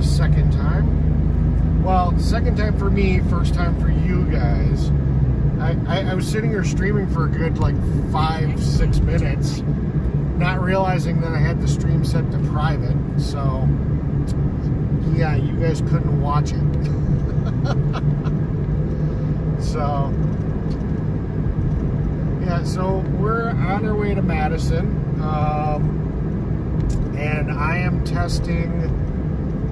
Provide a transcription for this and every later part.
second time. Well, second time for me, first time for you guys. I was sitting here streaming for a good like 5-6 minutes, not realizing that I had the stream set to private. So yeah, you guys couldn't watch it. So yeah, so we're on our way to Madison, and I am testing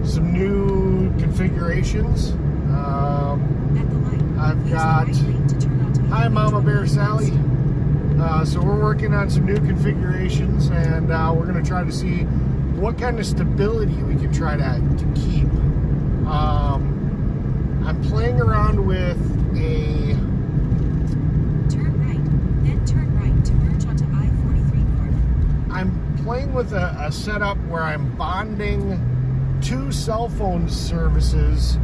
some new configurations. I've got, hi Mama Bear Sally. So we're working on some new configurations, and we're going to try to see what kind of stability we can try to keep. I'm playing around with a... Turn right, then turn right to merge onto I-43 North. I'm playing with a setup where I'm bonding 2 cell phone services.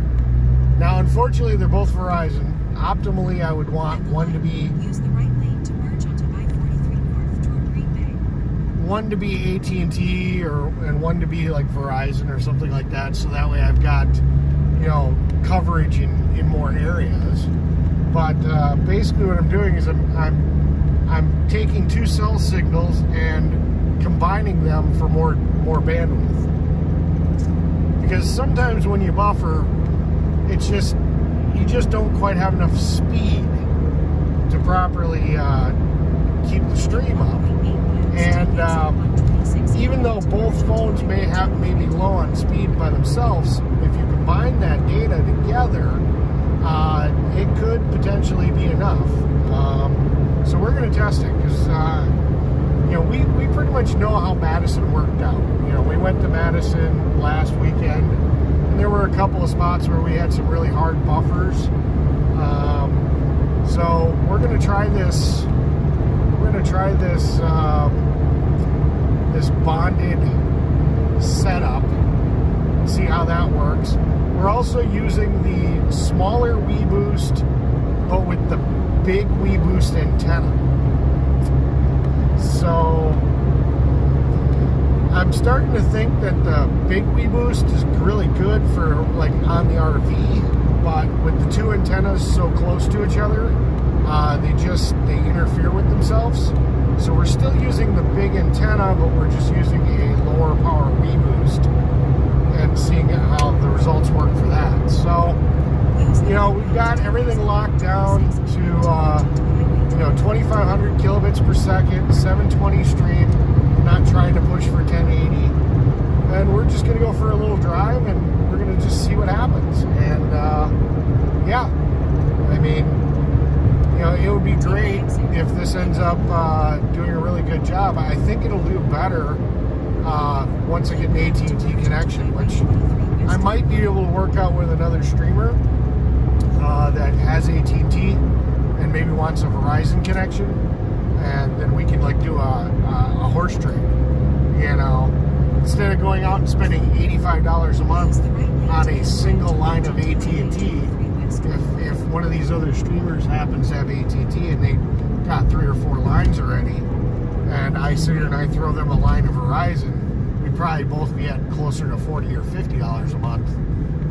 Now, unfortunately, they're both Verizon. Optimally, I would want one to be... Use the right lane to merge onto I-43 North toward Green Bay. One to be AT&T and one to be like Verizon or something like that. So that way I've got, you know, coverage in more areas. But basically what I'm doing is I'm taking 2 cell signals and combining them for more bandwidth. Because sometimes when you buffer, it's just, you just don't quite have enough speed to properly keep the stream up. And even though both phones may be low on speed by themselves, if you combine that data together, it could potentially be enough. So we're going to test it because you know, we pretty much know how Madison worked out. You know, we went to Madison last weekend, and there were a couple of spots where we had some really hard buffers. So we're going to try this. We're going to try this this bonded setup. See how that works. We're also using the smaller WeBoost, but with the big WeBoost antenna. So I'm starting to think that the big WeBoost is really good for like on the RV, but with the 2 antennas so close to each other, they interfere with themselves. So we're still using the big antenna, but we're just using a lower power WeBoost and seeing how the results work for that. So, you know, we've got everything locked down to, you know, 2,500 kilobits per second, 720 stream, not trying to push for 1080. And we're just going to go for a little drive, and we're going to just see what happens. And, yeah, I mean, you know, it would be great if this ends up doing a really good job. I think it'll do better once I get an AT&T connection, which I might be able to work out with another streamer that has AT&T and maybe wants a Verizon connection, and then we can like do a horse trade. You know, instead of going out and spending $85 a month on a single line of AT&T, if one of these other streamers happens to have AT&T and they got 3 or 4 lines already, and I sit here and I throw them a line of Verizon, we'd probably both be at closer to $40 or $50 a month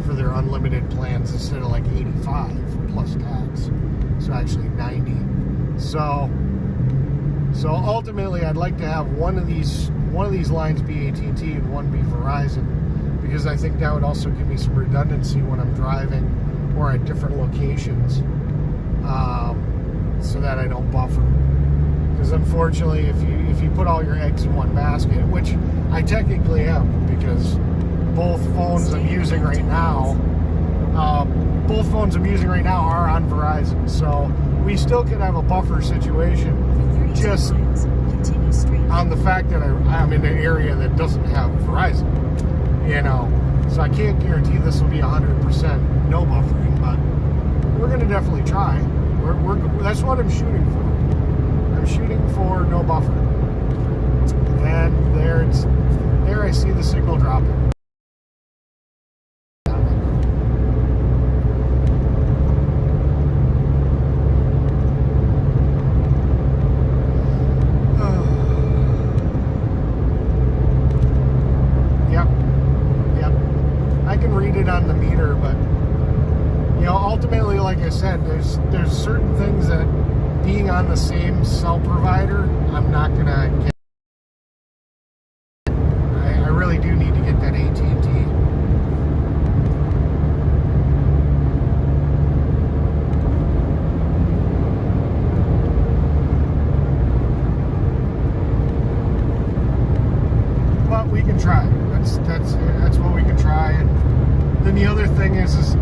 for their unlimited plans instead of like 85 plus tax. So actually 90. So ultimately, I'd like to have one of these lines be AT&T and one be Verizon, because I think that would also give me some redundancy when I'm driving or at different locations, so that I don't buffer. Because unfortunately, if you put all your eggs in one basket, which I technically am, because both phones I'm using right now are on Verizon, so we still could have a buffer situation, just on the fact that I'm in an area that doesn't have Verizon, you know. So I can't guarantee this will be 100% no buffering, but we're going to definitely try. That's what I'm shooting for. I'm shooting for no buffering. And there I see the signal dropping. being on the same cell provider, I'm not gonna get. I really do need to get that AT&T. But we can try. That's what we can try. And then the other thing is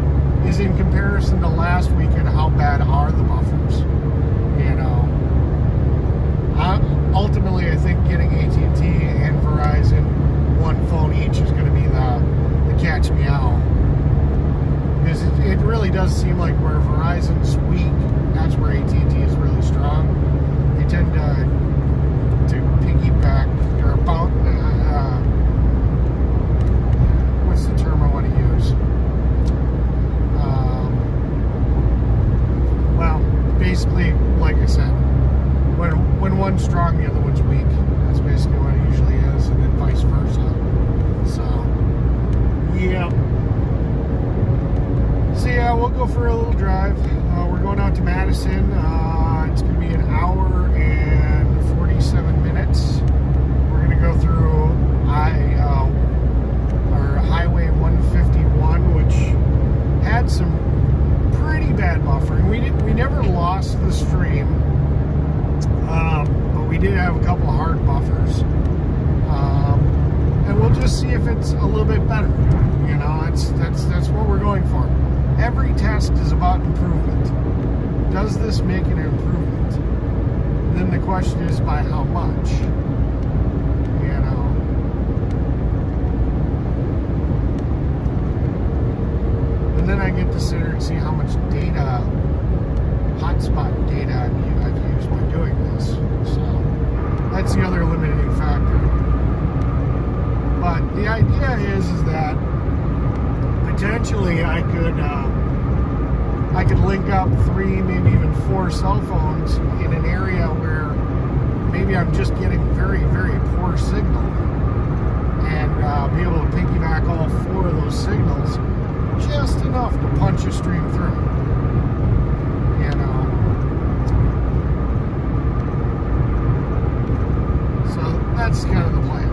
in comparison to last weekend, how bad are the buffers? You know, ultimately, I think getting AT&T and Verizon one phone each is going to be the catch me out, because it really does seem like where Verizon's weak, that's where AT&T is really strong. They tend to piggyback or bounce. What's the term I want to use? Well, basically, like I said, when one's strong, the other one's weak. That's basically what it usually is, and then vice versa. So, yeah. So yeah, we'll go for a little drive. We're going out to Madison. It's going to be an hour and 47 minutes. We're going to go through Highway 151, which had some pretty bad buffering. We never lost the stream, but we did have a couple of hard buffers, and we'll just see if it's a little bit better. You know, that's what we're going for. Every test is about improvement. Does this make an improvement? Then the question is by how much? You know. And then I get to sit here and see how much data, hotspot data I've used by doing this. So that's the other limiting factor. But the idea is that potentially I could link up 3, maybe even 4 cell phones in an area where maybe I'm just getting very, very poor signal, and be able to piggyback all 4 of those signals just enough to punch a stream through. You know. So that's kind of the plan.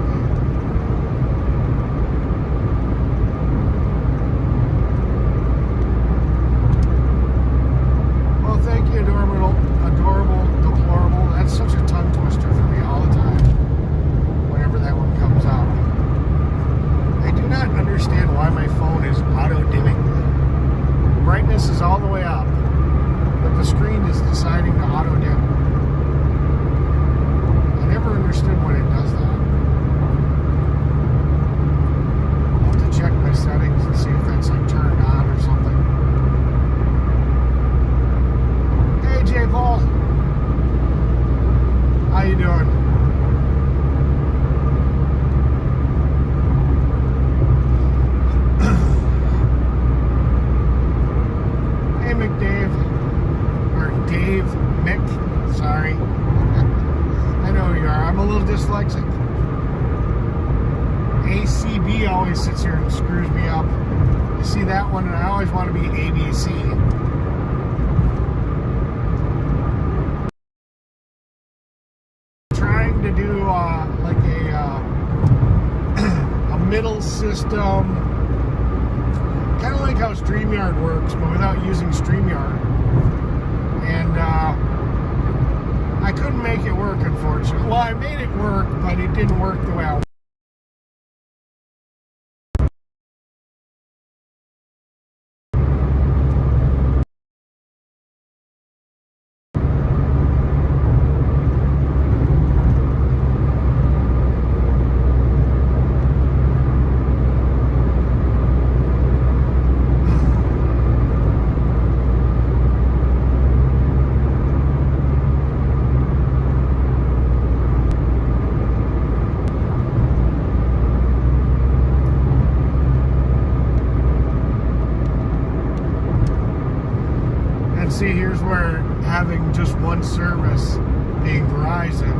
Well, thank you, adorable, deplorable. That's such a tongue twister for me all the time whenever that one comes up. I do not understand why my phone is auto-dimming. The brightness is all the way up, but the screen is deciding to auto-dim. I never understood when it does that. I'll have to check my settings and see if that's like turned on or something. Hey, J. Paul. How you doing? Sorry. I know who you are. I'm a little dyslexic. ACB always sits here and screws me up. You see that one, and I always want to be ABC. Trying to do like a middle system, kind of like how StreamYard works, but without using StreamYard. And I couldn't make it work, unfortunately. Well, I made it work, but it didn't work the way I wanted. See, here's where having just one service, being Verizon,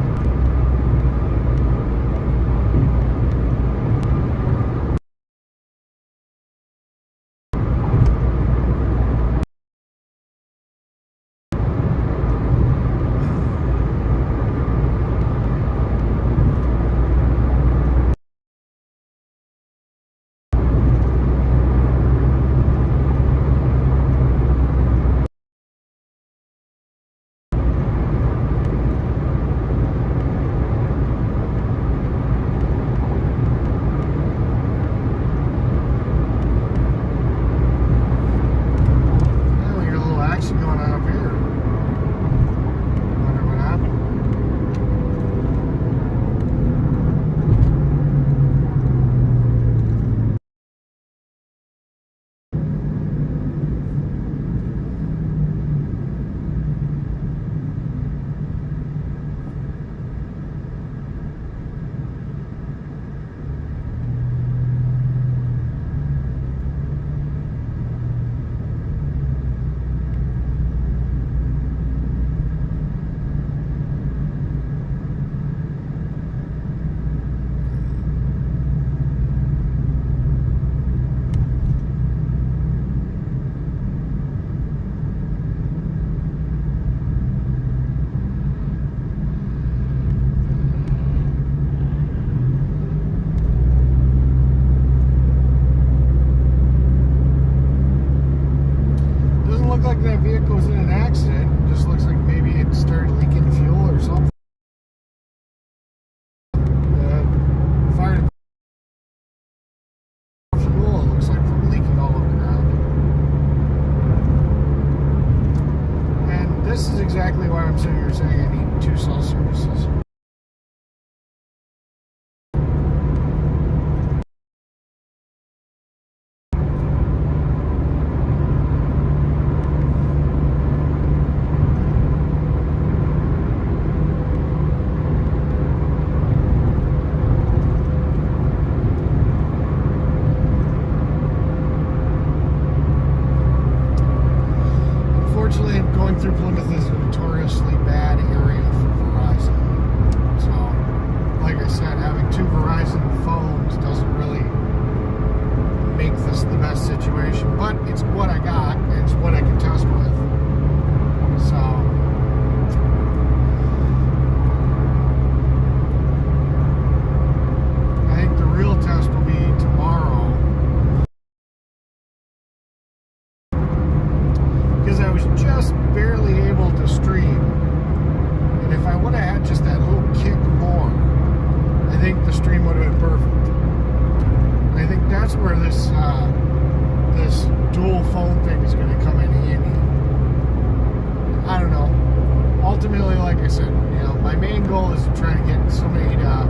was trying to get somebody to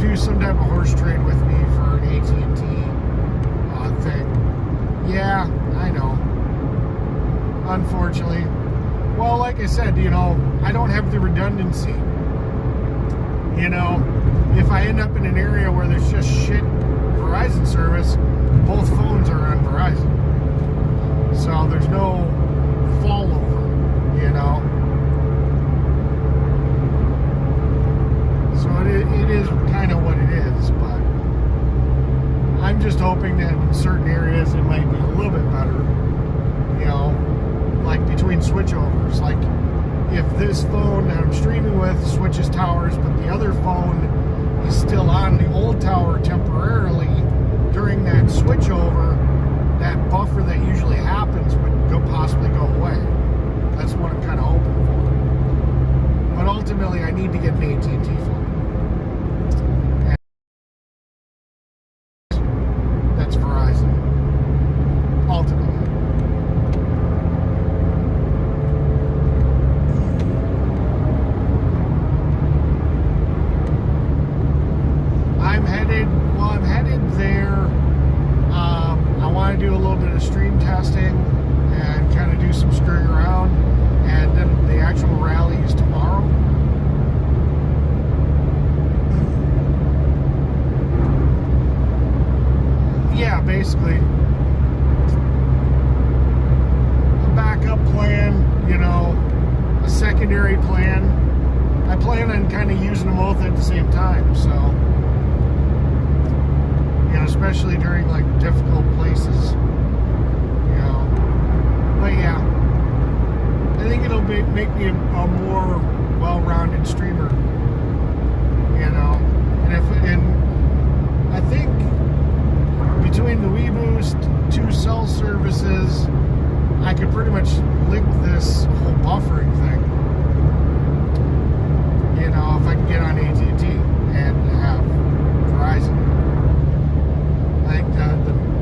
do some type of horse trade with me for an AT&T thing. Yeah, I know. Unfortunately. Well, like I said, you know, I don't have the redundancy. You know, if I end up in an area where there's just shit Verizon service, both phones are on Verizon. So there's no fall over, you know. So it is kind of what it is, but I'm just hoping that in certain areas it might be a little bit better, you know, like between switchovers. Like if this phone that I'm streaming with switches towers, but the other phone is still on the old tower temporarily during that switchover, that buffer that usually happens would possibly go away. That's what I'm kind of hoping for. But ultimately, I need to get an AT&T phone. And that's Verizon. Ultimately. I'm headed there. I want to do a little bit of stream testing and kind of do some screwing around, and then the actual rally is tomorrow. Yeah, basically a backup plan, you know, a secondary plan. I plan on kind of using them both at the same time, so, you know, especially during like difficult places, you know. But yeah, I think it'll make me a more well-rounded streamer, you know. And I think between the WeBoost, 2 cell services, I could pretty much lick this whole buffering thing. You know, if I can get on AT&T and have Verizon. I think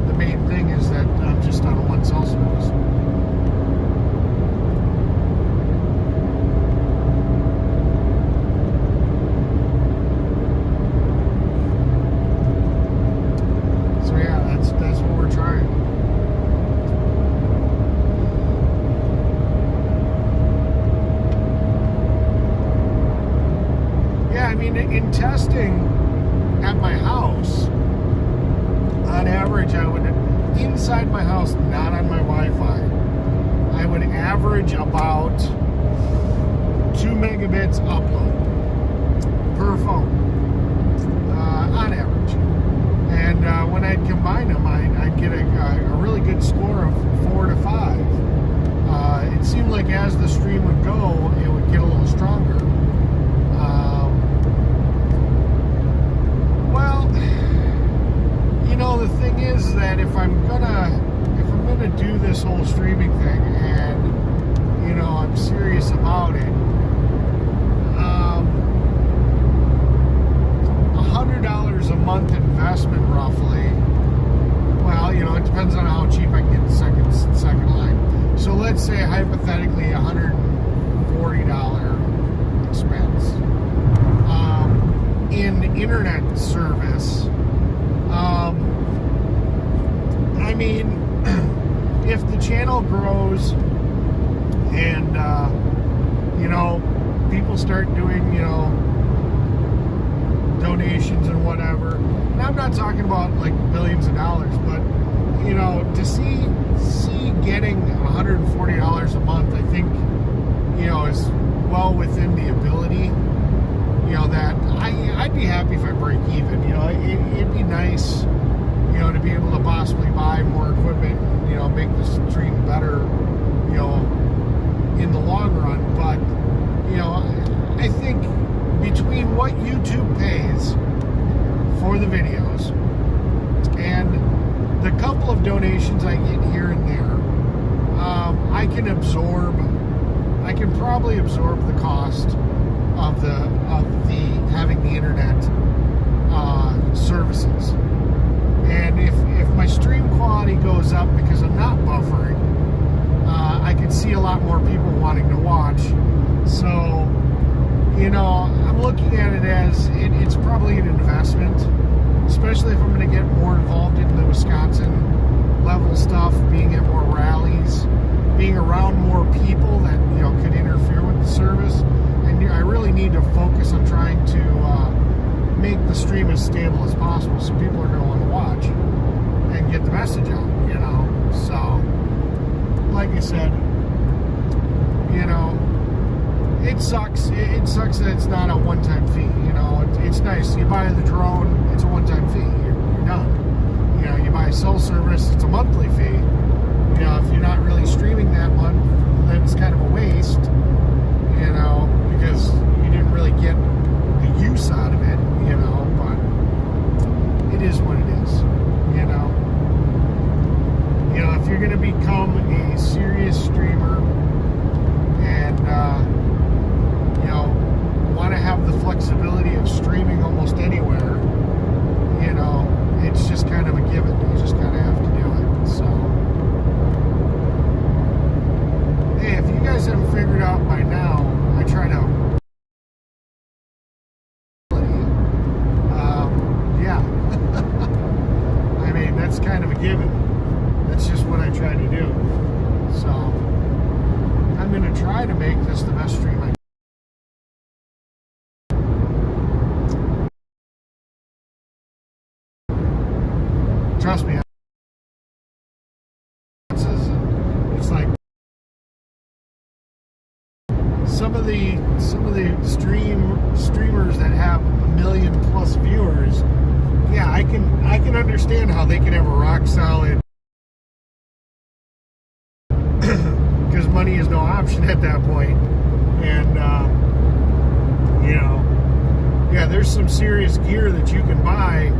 the main thing is that I'm just on 1 cell service. So yeah, that's what we're trying. Yeah, I mean, in testing at my house, on average, I would, inside my house, not on my Wi-Fi, I would average about 2 megabits upload per phone, on average. And when I'd combine them, I'd get a really good score of 4 to 5. It seemed like as the stream would go, it would get a little stronger. Well, you know, the thing is that if I'm gonna do this whole streaming thing, and you know, I'm serious about it, $100 a month investment roughly. Well, you know, it depends on how cheap I can get the second line. So let's say hypothetically $140 expense in internet service. I mean, if the channel grows and you know, people start doing, you know, donations and whatever, and I'm not talking about like billions of dollars, but you know, to see getting $140 a month, I think, you know, is well within the ability. You know, that I'd be happy if I break even. You know, it'd be nice, you know, to be able to possibly buy more equipment, you know, make the stream better, you know, in the long run. But, you know, I think between what YouTube pays for the videos and the couple of donations I get here and there, I can probably absorb the cost of the having the internet services. And if my stream quality goes up because I'm not buffering, I can see a lot more people wanting to watch. So, you know, I'm looking as stable as possible, so people are going to want to watch and get the message out, you know. So, like I said, you know, it sucks. It sucks that it's not a one-time fee. You know, it's nice. You buy the drone, it's a one-time fee. You're done. You know, you buy a cell service, it's a monthly fee. You know, if you're not really streaming that month, then it's kind of a waste. You know, because you didn't really get the use out of it. You know, but it is what it is. You know. You know, if you're going to become a serious streamer and, you know, want to have the flexibility of streaming almost anywhere, you know, it's just kind of a given. You just kind of have to do it. So, hey, if you guys haven't figured out by now, I try to, yeah. I mean, that's kind of a given. That's just what I try to do. So, I'm going to try to make this the best stream I can. Trust me. It's like some of the streamers that have 1 million plus viewers. Yeah, I can understand how they can have a rock solid. Because money is no option at that point. And, you know, yeah, there's some serious gear that you can buy,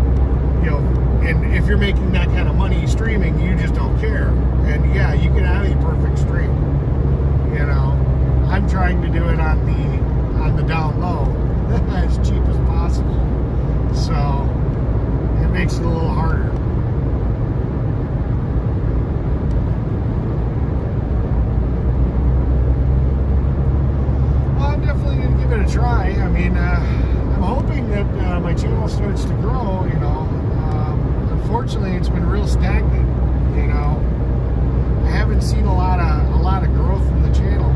you know, and if you're making that kind of money streaming, you just don't care. And, yeah, you can have a perfect stream, you know. I'm trying to do it on the down low as cheap as possible. So, it makes it a little harder. A try. I mean, I'm hoping that my channel starts to grow. You know, unfortunately, it's been real stagnant. You know, I haven't seen a lot of growth in the channel.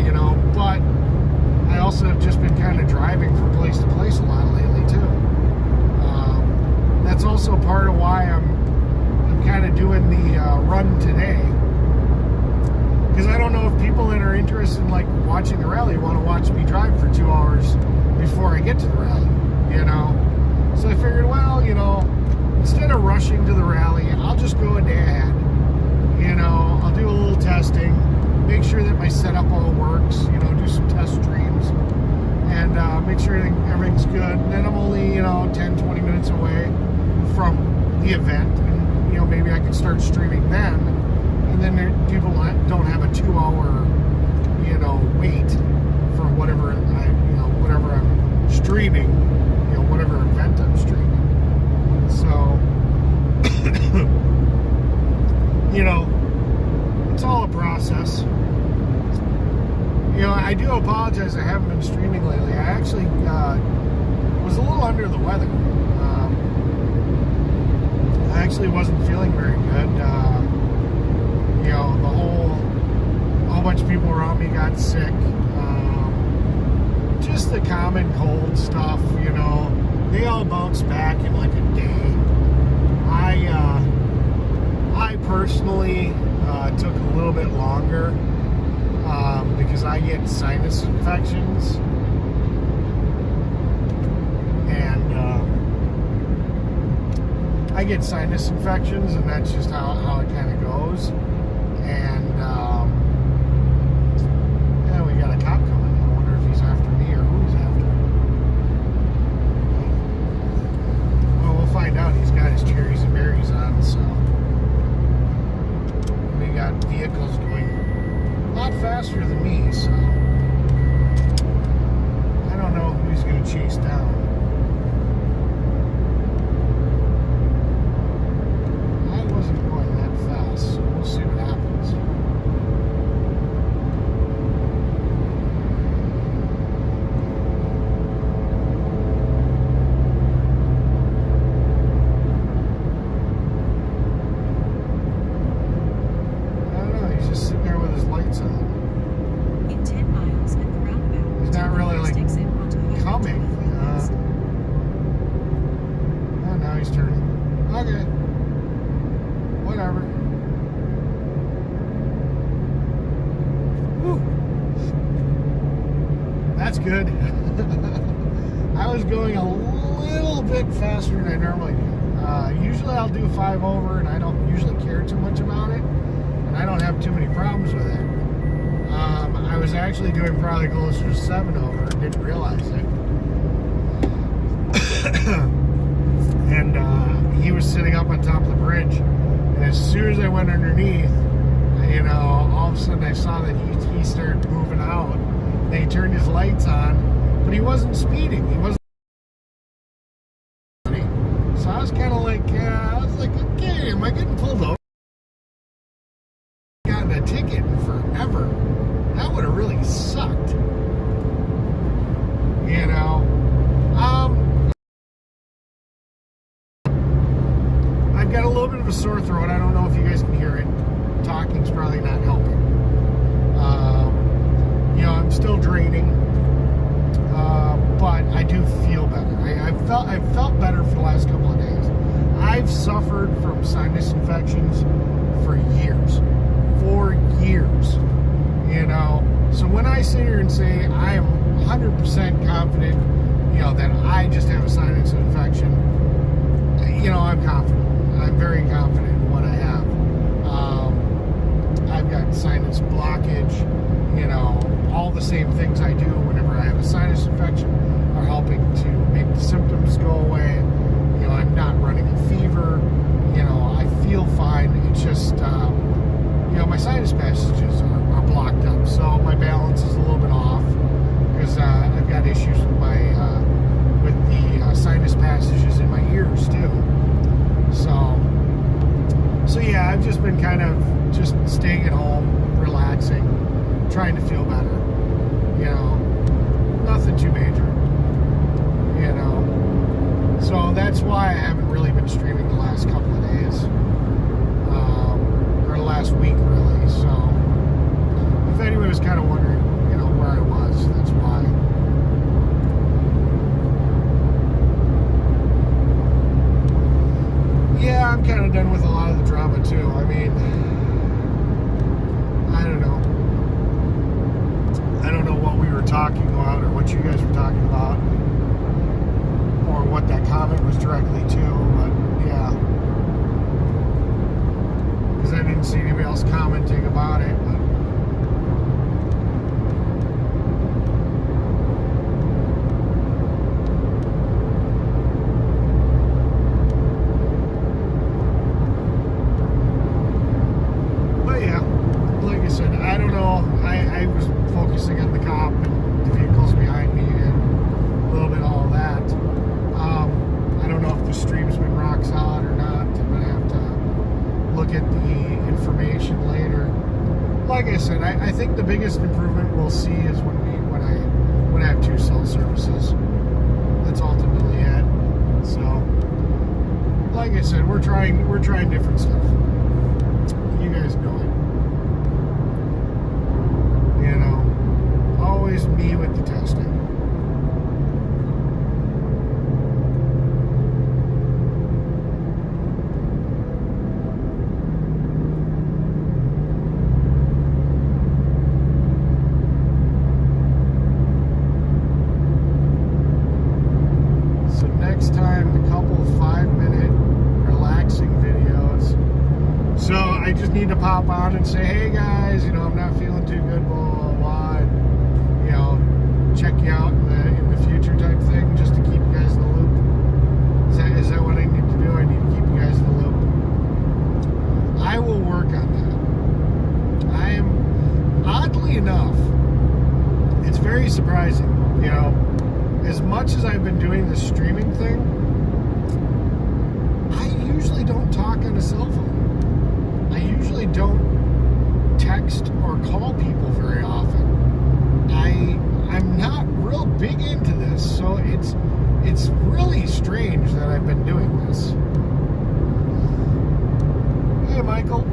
You know, but I also have just been kind of driving from place to place a lot lately too. That's also part of why I'm kind of doing the run today. Because I don't know if people that are interested in like watching the rally want to watch me drive for 2 hours before I get to the rally, you know. So I figured, well, you know, instead of rushing to the rally, I'll just go a day ahead. You know, I'll do a little testing, make sure that my setup all works, you know, do some test streams, and make sure everything's good. And then I'm only, you know, 10, 20 minutes away from the event, and, you know, maybe I can start streaming then. And then people don't have a 2-hour, you know, wait for whatever whatever I'm streaming, you know, whatever event I'm streaming. So, you know, it's all a process. You know, I do apologize I haven't been streaming lately. I actually was a little under the weather. I actually wasn't feeling very good. You know, a whole bunch of people around me got sick. Just the common cold stuff, you know. They all bounced back in like a day. I personally took a little bit longer because I get sinus infections. And I get sinus infections, and that's just how it kind of goes. And yeah, we got a cop coming. I wonder if he's after me or who he's after. Well, we'll find out. He's got his cherries and berries on, so we got vehicles going a lot faster than me, so I don't know who he's going to chase down. I wasn't going that fast, so we'll see what happens. okay. Whatever. Whew. That's good. I was going a little bit faster than I normally do. Usually I'll do 5 over, and I don't usually care too much about it, and I don't have too many problems with it. I was actually doing probably closer to 7 over and didn't realize it. And he was sitting up on top of the bridge, and as soon as I went underneath, you know, all of a sudden I saw that he started moving out. And he turned his lights on, but he wasn't speeding. He wasn't. So I was kind of like, okay, am I getting pulled over? Gotten a ticket forever. That would have really sucked. You know. I've got a little bit of a sore throat. I don't know if you guys can hear it. Talking's probably not helping. You know, I'm still draining, but I do feel better. I've felt better for the last couple of days. I've suffered from sinus infections for years. You know, so when I sit here and say I am 100% confident, you know, that I just have a sinus infection, you know, I'm confident. I'm very confident in what I have. I've got sinus blockage, you know, all the same things I do whenever I have a sinus infection are helping to make the symptoms go away. You know, I'm not running a fever. You know, I feel fine. It's just, you know, my sinus passages are blocked up, so my balance is a little bit off because I've got issues with the sinus passages in my ears too. So yeah, I've just been kind of just staying at home, relaxing, trying to feel better. You know, nothing too major. You know, so that's why I haven't really been streaming the last couple of days, or the last week really. So if anyone was kind of wondering, you know, where I was, that's why. Yeah, I'm kind of done with a lot of the drama too. I mean, I don't know. I don't know what we were talking about or what you guys were talking about or what that comment was directly to, but yeah. Because I didn't see anybody else commenting about it, but I don't know. I was focusing on the cop and the vehicles behind me and a little bit of all that. I don't know if the stream's been rock solid or not. I'm going to have to look at the information later. Like I said, I think the biggest improvement we'll see is when I have 2 cell services. That's ultimately it. So, like I said, we're trying different stuff. You guys know it. You know, always me with the testing. So next time, a couple of 5-minute relaxing videos. So I just need to pop on and say, hey guys, you know, I'm not feeling too good, blah, blah, blah, and, you know, check you out in the future type thing, just to keep you guys in the loop. Is that what I need to do? I need to keep you guys in the loop. I will work on that. I am, oddly enough, it's very surprising, you know, as much as I've been doing this streaming thing, I usually don't talk on a cell phone. I usually don't text or call people very often. I'm not real big into this, so it's really strange that I've been doing this. Hey, Michael.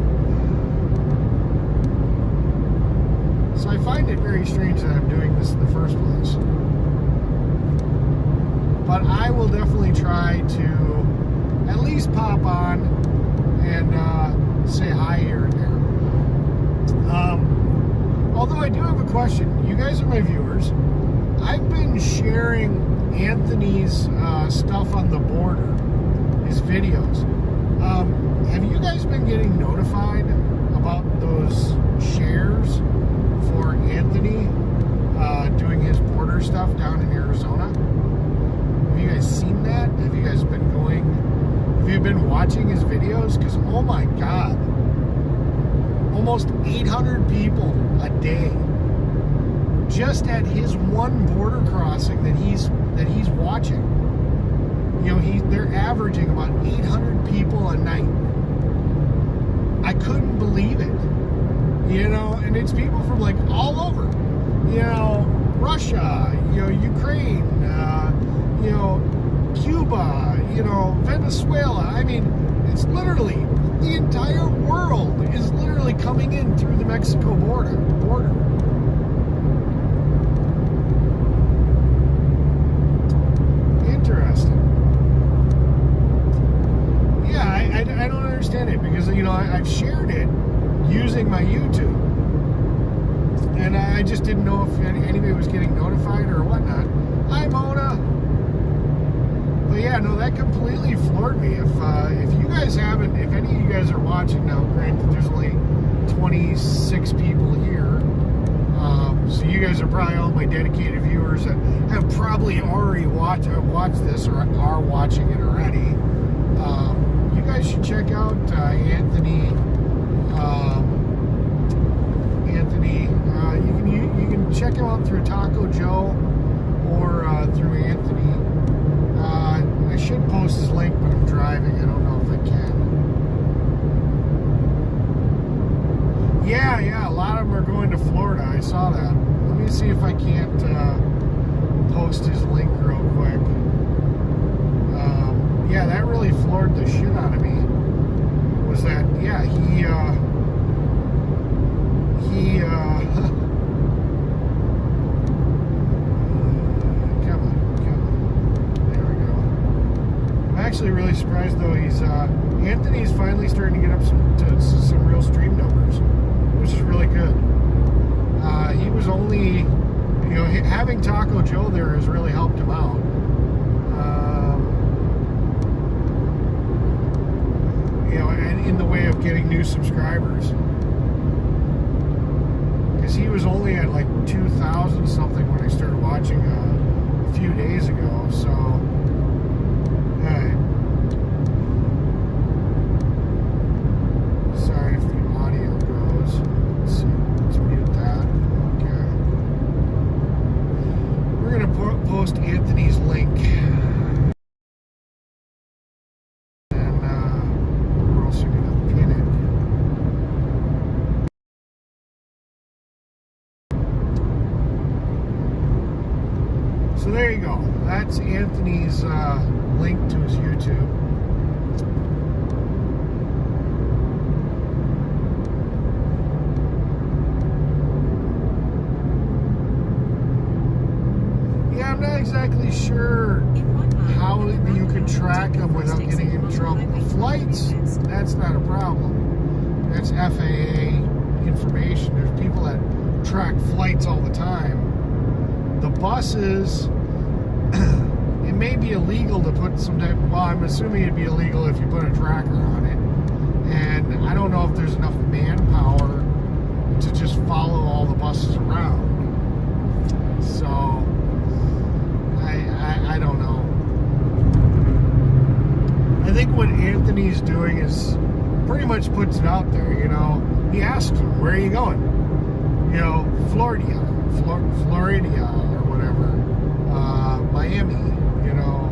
So I find it very strange that I'm doing this in the first place. But I will definitely try to at least pop on and say hi here and there. Although I do have a question. You guys are my viewers. I've been sharing Anthony's stuff on the border, his videos. Have you guys been getting notified about those shares for Anthony doing his border stuff down in Arizona? Have you guys seen that? Have you guys been have you been watching his videos? Because, oh my God, almost 800 people a day just at his one border crossing that he's watching. You know, they're averaging about 800 people a night. I couldn't believe it. You know, and it's people from like all over. You know, Russia, you know, Ukraine, you know, Cuba, you know, Venezuela. I mean, it's literally the entire world is literally coming in through the Mexico border. Interesting. Yeah, I don't understand it because, you know, I've shared it using my YouTube, and I just didn't know if anybody was getting notified or whatnot. Hi, Mona. But yeah, no, that completely floored me. If you guys haven't, if any of you guys are watching now, granted there's only 26 people here, so you guys are probably all my dedicated viewers that have probably already watched this or are watching it already. You guys should check out Anthony. You can check him out through Taco Joe or through Anthony. I should post his link, but I'm driving. I don't know if I can. Yeah, a lot of them are going to Florida. I saw that. Let me see if I can't post his link real quick. Yeah, that really floored the shit out of me. Was that, yeah, he come on. There we go. I'm actually really surprised though. Anthony's finally starting to get up some real stream numbers, which is really good. He was only, you know, having Taco Joe there has really helped him out. You know, and in the way of getting new subscribers. Because he was only at like 2,000 something when I started watching a few days ago, so sorry if the audio goes. Let's see, let's mute that. Okay. We're gonna post Anthony's link. So there you go. That's Anthony's link to his YouTube. Yeah, I'm not exactly sure how you can track them without getting in trouble. The flights, that's not a problem. That's FAA information. There's people that track flights all the time. The buses, it may be illegal to put some type, well, I'm assuming it'd be illegal if you put a tracker on it. And I don't know if there's enough manpower to just follow all the buses around. So, I don't know. I think what Anthony's doing is pretty much puts it out there, you know. He asks them, where are you going? You know, Florida or whatever, Miami, you know,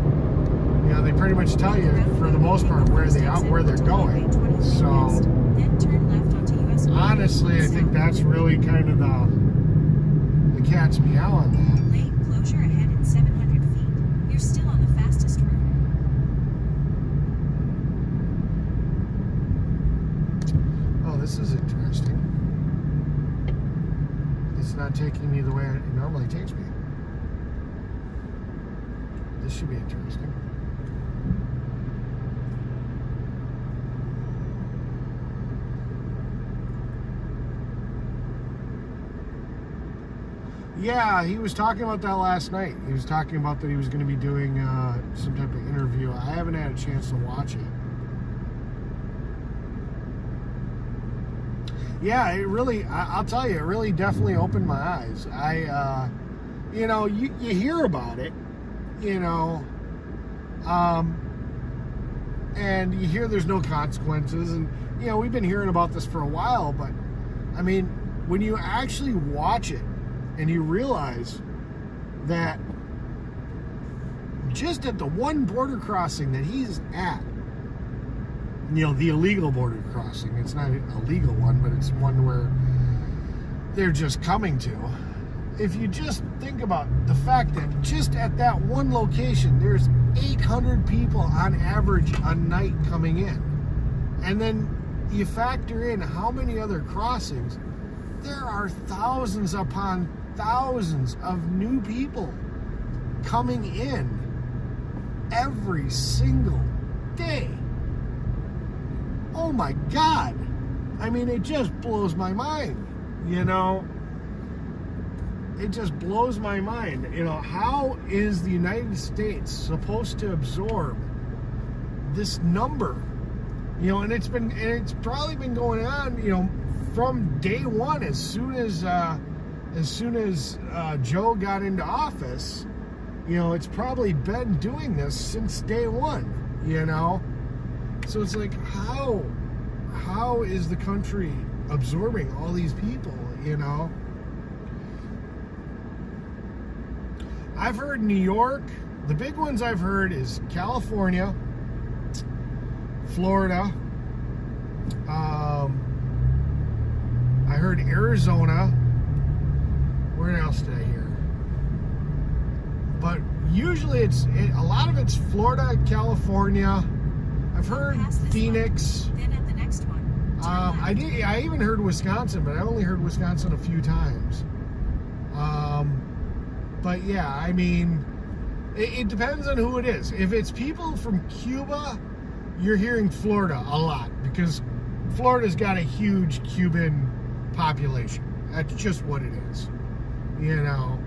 they pretty much tell you for the most part where they're going. So honestly, I think that's really kind of the cat's meow on that. Lane closure ahead in 700 feet. You're still on the fastest route. Oh, this is interesting. It's not taking me the way it normally takes me. This should be interesting. Yeah, he was talking about that last night. He was talking about that he was going to be doing some type of interview. I haven't had a chance to watch it. Yeah, it really, I'll tell you, it really definitely opened my eyes. You know, you hear about it, you know, and you hear there's no consequences. And, you know, we've been hearing about this for a while, but, I mean, when you actually watch it and you realize that just at the one border crossing that he's at, you know, the illegal border crossing, it's not a legal one, but it's one where they're just coming to. If you just think about the fact that just at that one location, there's 800 people on average a night coming in. And then you factor in how many other crossings, there are thousands upon thousands of new people coming in every single day. Oh my God. I mean, it just blows my mind, you know? It just blows my mind. You know, how is the United States supposed to absorb this number? You know, and it's probably been going on, you know, from day one. As soon as Joe got into office, you know, it's probably been doing this since day one, you know? So it's like, how is the country absorbing all these people, you know? I've heard New York. The big ones I've heard is California, Florida. I heard Arizona. Where else did I hear? But usually a lot of it's Florida, California. I've heard Phoenix. Then at the next one. I even heard Wisconsin, but I only heard Wisconsin a few times. But yeah, I mean, it depends on who it is. If it's people from Cuba, you're hearing Florida a lot because Florida's got a huge Cuban population. That's just what it is. You know,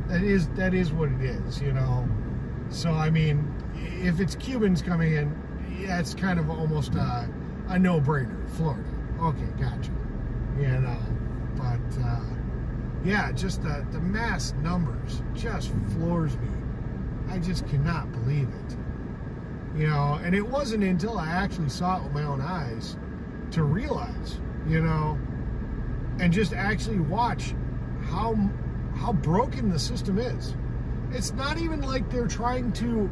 that is what it is, you know. So, I mean, if it's Cubans coming in, yeah, it's kind of almost a no-brainer. Florida. Okay, gotcha. You know, but, yeah, just the mass numbers just floors me. I just cannot believe it. You know, and it wasn't until I actually saw it with my own eyes to realize, you know, and just actually watch how broken the system is. It's not even like they're trying to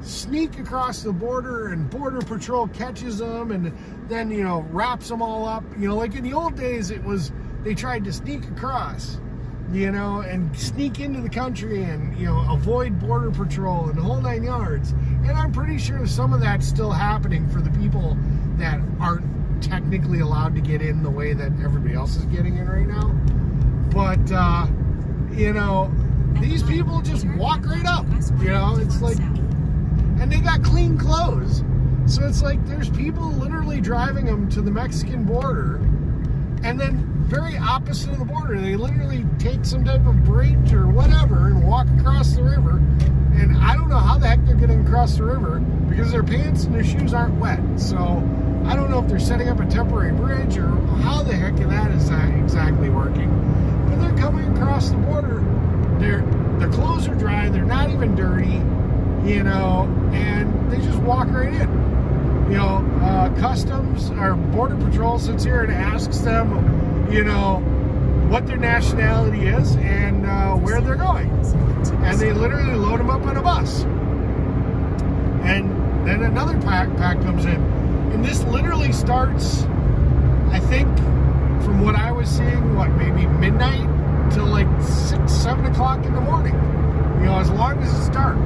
sneak across the border and Border Patrol catches them and then, you know, wraps them all up. You know, like in the old days, it was they tried to sneak across, you know, and sneak into the country and, you know, avoid Border Patrol and the whole 9 yards. And I'm pretty sure some of that's still happening for the people that aren't technically allowed to get in the way that everybody else is getting in right now. But, you know, these people just walk right up, you know, it's like, and they got clean clothes. So it's like there's people literally driving them to the Mexican border, and then very opposite of the border, they literally take some type of bridge or whatever and walk across the river. And I don't know how the heck they're getting across the river because their pants and their shoes aren't wet. So I don't know if they're setting up a temporary bridge or how the heck that is exactly working. But they're coming across the border. Their clothes are dry. They're not even dirty, you know, and they just walk right in. You know, Customs or Border Patrol sits here and asks them, you know, what their nationality is and where they're going. And they literally load them up on a bus. And then another pack comes in. And this literally starts, I think, from what I was seeing, maybe midnight till like 6, 7 o'clock in the morning. You know, as long as it's dark.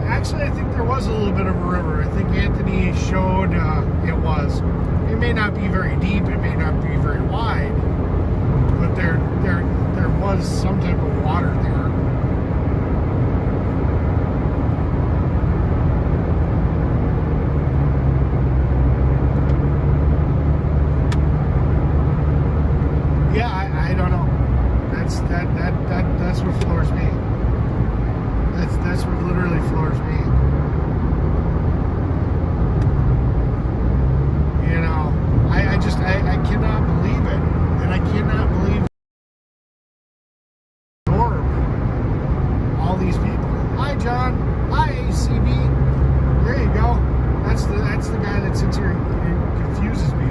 Actually, I think there was a little bit of a river. I think Anthony showed it was. It may not be very deep. It may not be very wide, but there was some type of water there. that's what floors me. That's what literally floors me. You know, I cannot believe it, and I cannot believe all these people. Hi, John. Hi, ACB. There you go. That's the guy that sits here and confuses me.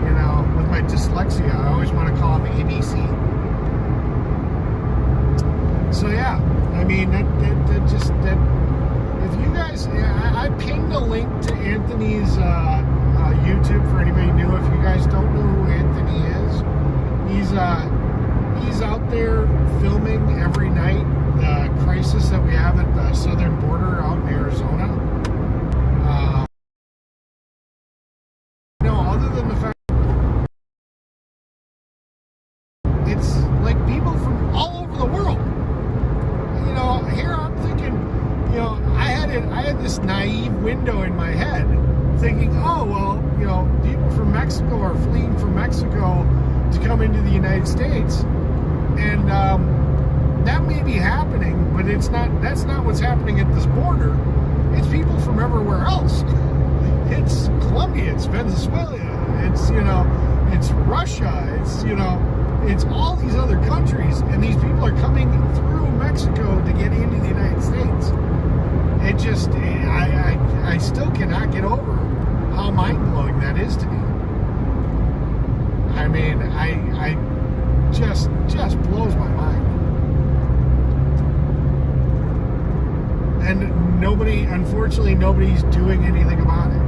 You know, with my dyslexia, I always want to call him ABC. So yeah, I mean that if you guys, I pinged a link to Anthony's YouTube for anybody new. If you guys don't know who Anthony is, he's out there filming every night the crisis that we have at the southern border out in Arizona. Other than the fact it's like people from all over the world. You know, here I'm thinking, you know, I had this naive window in my head, thinking, oh well, you know, people from Mexico are fleeing from Mexico to come into the United States, and that may be happening, but it's not. That's not what's happening at this border. It's people from everywhere else. It's Colombia, it's Venezuela, it's, you know, it's Russia, it's, you know, it's all these other countries, and these people are coming through Mexico to get into the United States. It just, I still cannot get over how mind-blowing that is to me. I mean, I just blows my mind. And nobody, unfortunately, nobody's doing anything about it.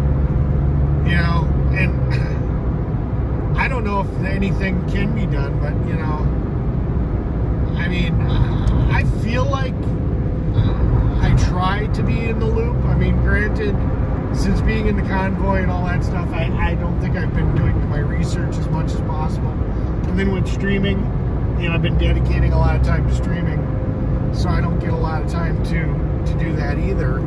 You know, and I don't know if anything can be done, but, you know, I mean, I feel like I try to be in the loop. I mean, granted, since being in the convoy and all that stuff, I don't think I've been doing my research as much as possible. And then with streaming, you know, I've been dedicating a lot of time to streaming, so I don't get a lot of time to do that either.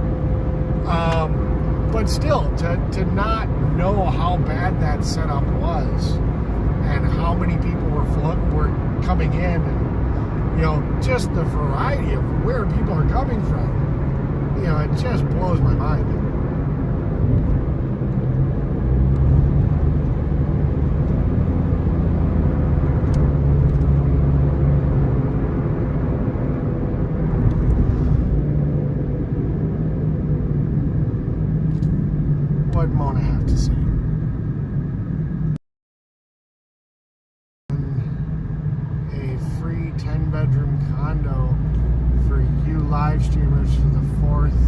But still, to not know how bad that setup was and how many people were coming in, and, you know, just the variety of where people are coming from, you know, it just blows my mind. What Mona have to say? A free 10-bedroom condo for you live streamers for the 4th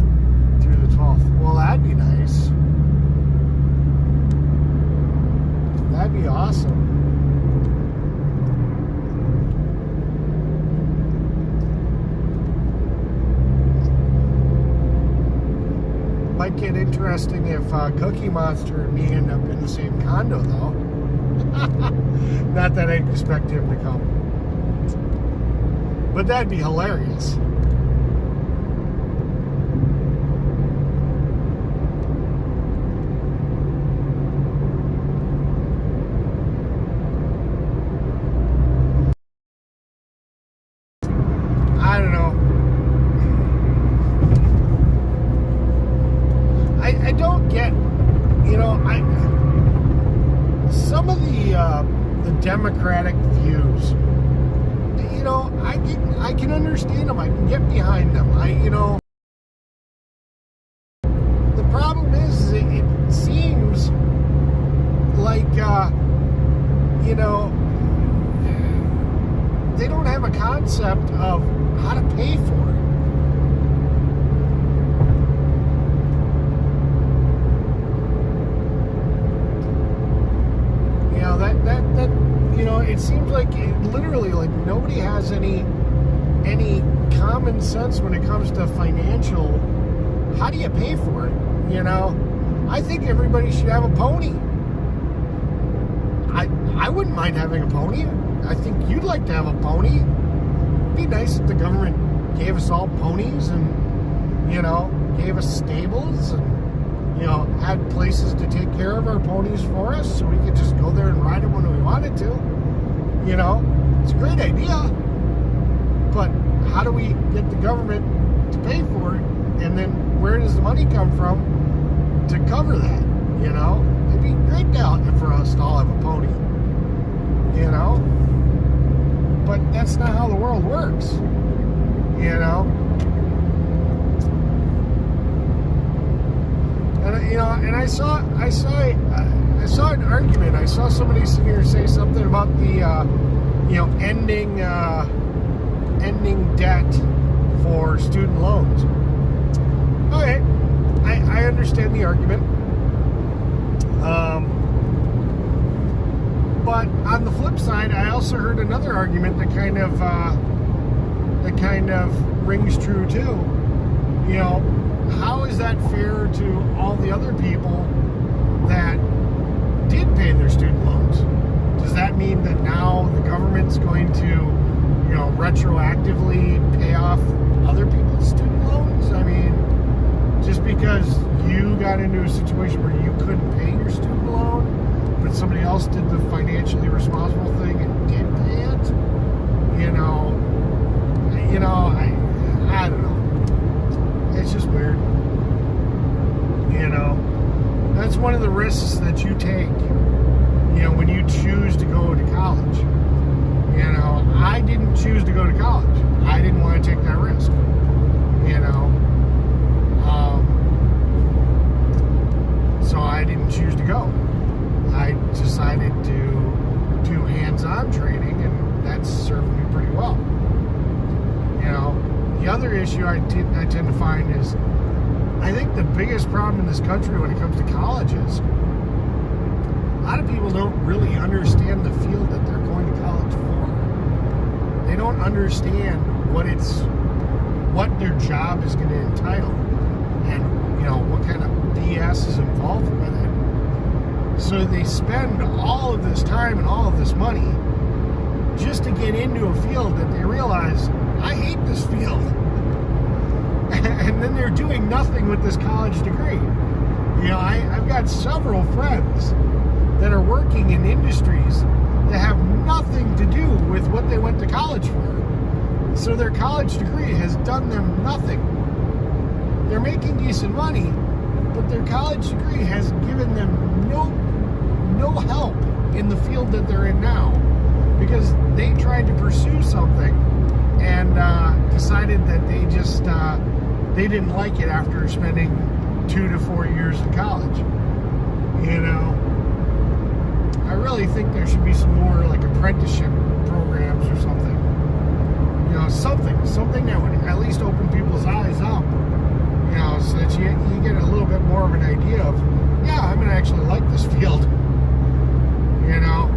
through the 12th. Well, that'd be nice. That'd be awesome. Might get interesting if Cookie Monster and me end up in the same condo, though. Not that I expect him to come. But that'd be hilarious. I don't know. I don't get, you know, some of the Democratic views, you know, I can understand them. I can get behind them. You know, the problem is it seems like, you know, they don't have a concept of how to pay for it. You know, that you know, it seems like literally like nobody has any common sense when it comes to financial. How do you pay for it? You know, I think everybody should have a pony. I wouldn't mind having a pony. I think you'd like to have a pony. It'd be nice if the government gave us all ponies and, you know, gave us stables and, you know, had places to take care of our ponies for us so we could just go there and ride them when we wanted to. You know, it's a great idea, but how do we get the government to pay for it? And then where does the money come from to cover that? You know, it'd be great for us to all have a pony. You know, but that's not how the world works. You know, and you know, and I saw an argument. I saw somebody sitting here say something about the you know, ending debt for student loans. Okay, I understand the argument. But on the flip side, I also heard another argument that kind of rings true too. You know, how is that fair to all the other people that did pay their student loans? Does that mean that now the government's going to, you know, retroactively pay off other people's student loans? I mean, just because you got into a situation where you couldn't pay your student loan, but somebody else did the financially responsible thing and did pay it, you know, I don't know. It's just weird. You know, that's one of the risks that you take, you know, when you choose to go to college. You know, I didn't choose to go to college. I didn't want to take that risk. You know, so I didn't choose to go. I decided to do hands-on training, and that's served me pretty well. You know, the other issue I tend to find is, I think the biggest problem in this country when it comes to college is a lot of people don't really understand the field that they're going to college for. They don't understand what their job is going to entitle, and you know, what kind of BS is involved with it. So they spend all of this time and all of this money just to get into a field that they realize, I hate this field. And then they're doing nothing with this college degree. You know, I've got several friends that are working in industries that have nothing to do with what they went to college for. So their college degree has done them nothing. They're making decent money, but their college degree has given them no help in the field that they're in now, because they tried to pursue something and decided that they just they didn't like it after spending 2 to 4 years in college. You know, I really think there should be some more like apprenticeship programs or something. You know, something that would at least open people's eyes up. You know, so that you get a little bit more of an idea of, yeah, I'm gonna actually like this field. You know.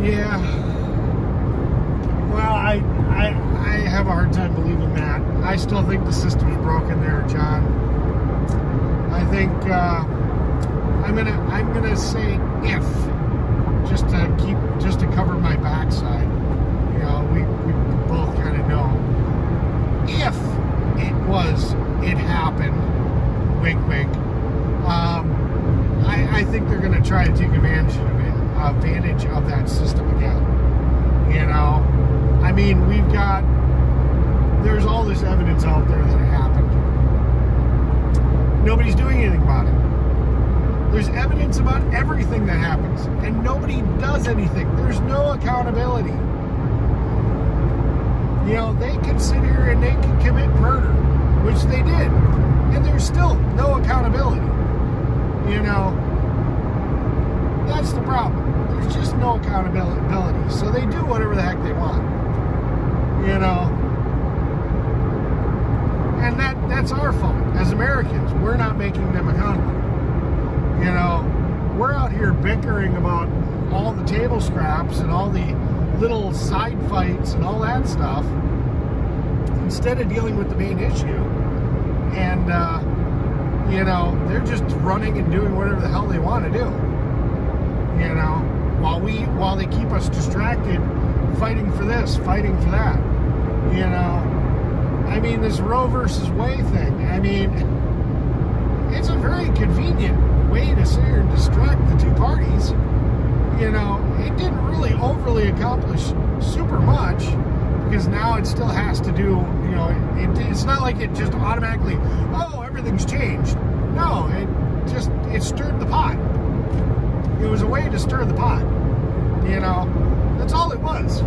Yeah. Well, I have a hard time believing that. I still think the system's broken there, John. I think I'm gonna say if, just to cover my backside. You know, we both kind of know. If it happened, wink wink, I think they're gonna try to take advantage of that system again. You know, I mean, there's all this evidence out there that it happened. Nobody's doing anything about it. There's evidence about everything that happens, and nobody does anything. There's no accountability. You know, they can sit here and they can commit murder, which they did, and there's still no accountability. You know, that's the problem. There's just no accountability. So they do whatever the heck they want. You know, and that's our fault as Americans. We're not making them accountable. You know, we're out here bickering about all the table scraps and all the little side fights and all that stuff instead of dealing with the main issue. And you know, they're just running and doing whatever the hell they want to do. You know, while they keep us distracted, fighting for this, fighting for that. You know, I mean, this Roe versus Wade thing, I mean, it's a very convenient way to sit here and distract the two parties. You know, it didn't really overly accomplish super much, because now it still has to do, you know, it's not like it just automatically, oh, everything's changed. No, it stirred the pot. It was a way to stir the pot. You know, that's all it was.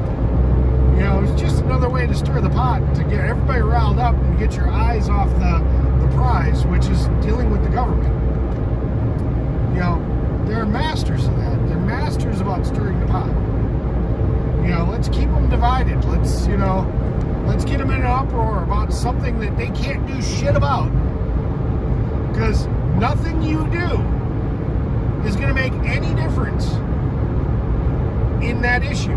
You know, it was just another way to stir the pot, to get everybody riled up and get your eyes off the prize, which is dealing with the government. You know, they're masters of that. They're masters about stirring the pot. You know, let's keep them divided. Let's get them in an uproar about something that they can't do shit about. Because nothing you do is going to make any difference in that issue.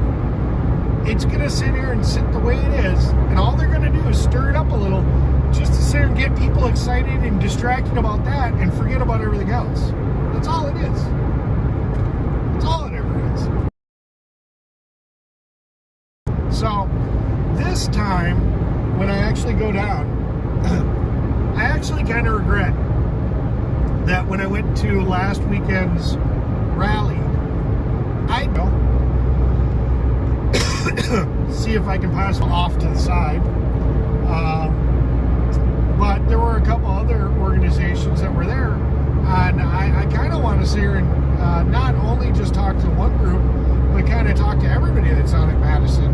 It's going to sit here and sit the way it is, and all they're going to do is stir it up a little, just to sit here and get people excited and distracted about that and forget about everything else. That's all it is. That's all it ever is. So, this time, when I actually go down, I actually kind of regret that when I went to last weekend's rally, I go see if I can pass off to the side. But there were a couple other organizations that were there, and I kind of want to sit here and not only just talk to one group, but kind of talk to everybody that's out at Madison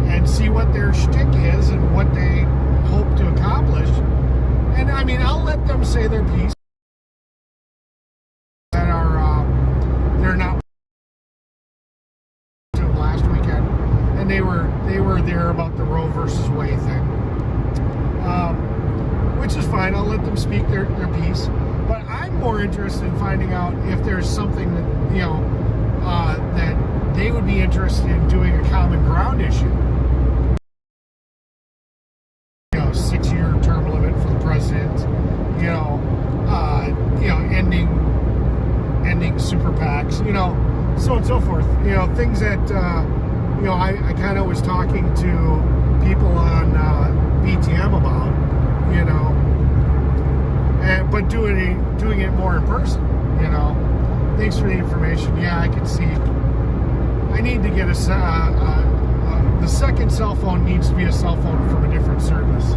and see what their shtick is and what they hope to accomplish. And I mean, I'll let them say their piece. That are they're not to last weekend, and they were there about the Roe versus Wade thing, which is fine. I'll let them speak their piece. But I'm more interested in finding out if there's something that, you know, that they would be interested in doing a common ground issue. 6-year term limit for the president, ending super PACs, so on and so forth. Things that, I kind of was talking to people on BTM about, but doing it more in person, Thanks for the information. Yeah, I can see. I need to get the second cell phone needs to be a cell phone from a different service.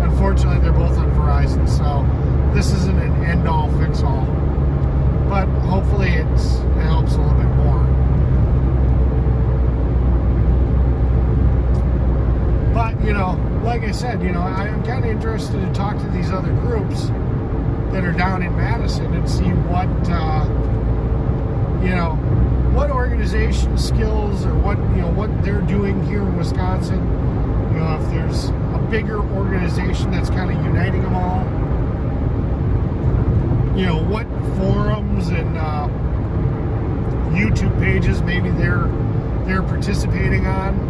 Unfortunately, they're both on Verizon, so this isn't an end-all, fix-all. But hopefully it helps a little bit more. But, like I said, I'm kind of interested to talk to these other groups that are down in Madison and see what organization skills or what they're doing here in Wisconsin. If there's a bigger organization that's kind of uniting them all. What forums and YouTube pages maybe they're participating on.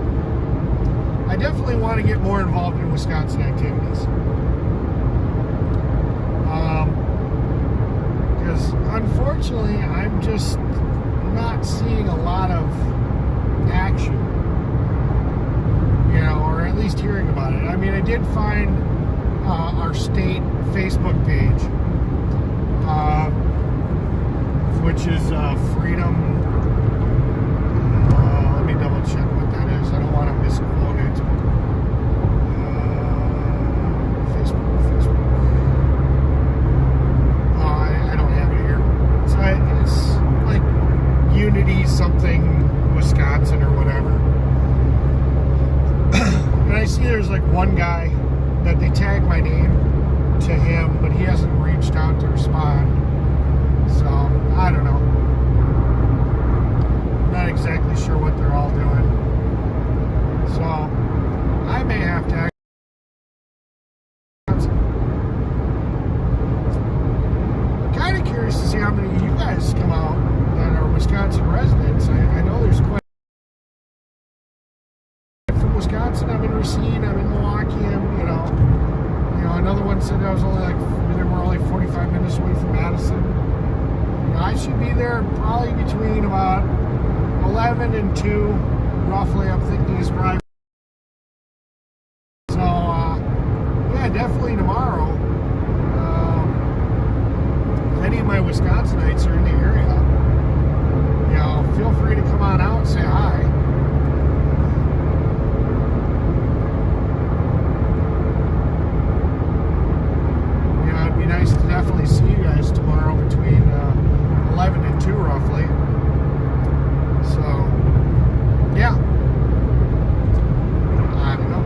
I definitely want to get more involved in Wisconsin activities. Because unfortunately, I'm just not seeing a lot of action, or at least hearing about it. I mean, I did find our state Facebook page, which is Freedom. Let me double check what that is. I don't want to misquote it. Facebook. I don't have it here. It's like Unity something Wisconsin or whatever. And I see there's like one guy that they tagged my name to him, but he hasn't reached out to respond. So, I don't know. Not exactly sure what they're all doing. So, I may have to I'm kind of curious to see how many of you guys come out that are Wisconsin residents. I know there's quite from Wisconsin. I'm in Racine, I'm in Milwaukee, another one said I was they were only 45 minutes away from Madison. I should be there probably between about 11 and 2, roughly, I'm thinking is probably. So, definitely tomorrow. If any of my Wisconsinites are in the area, you know, feel free to come on out and say hi. You know, it'd be nice to definitely see you guys tomorrow between 11 and 2 roughly. So, yeah. I don't know.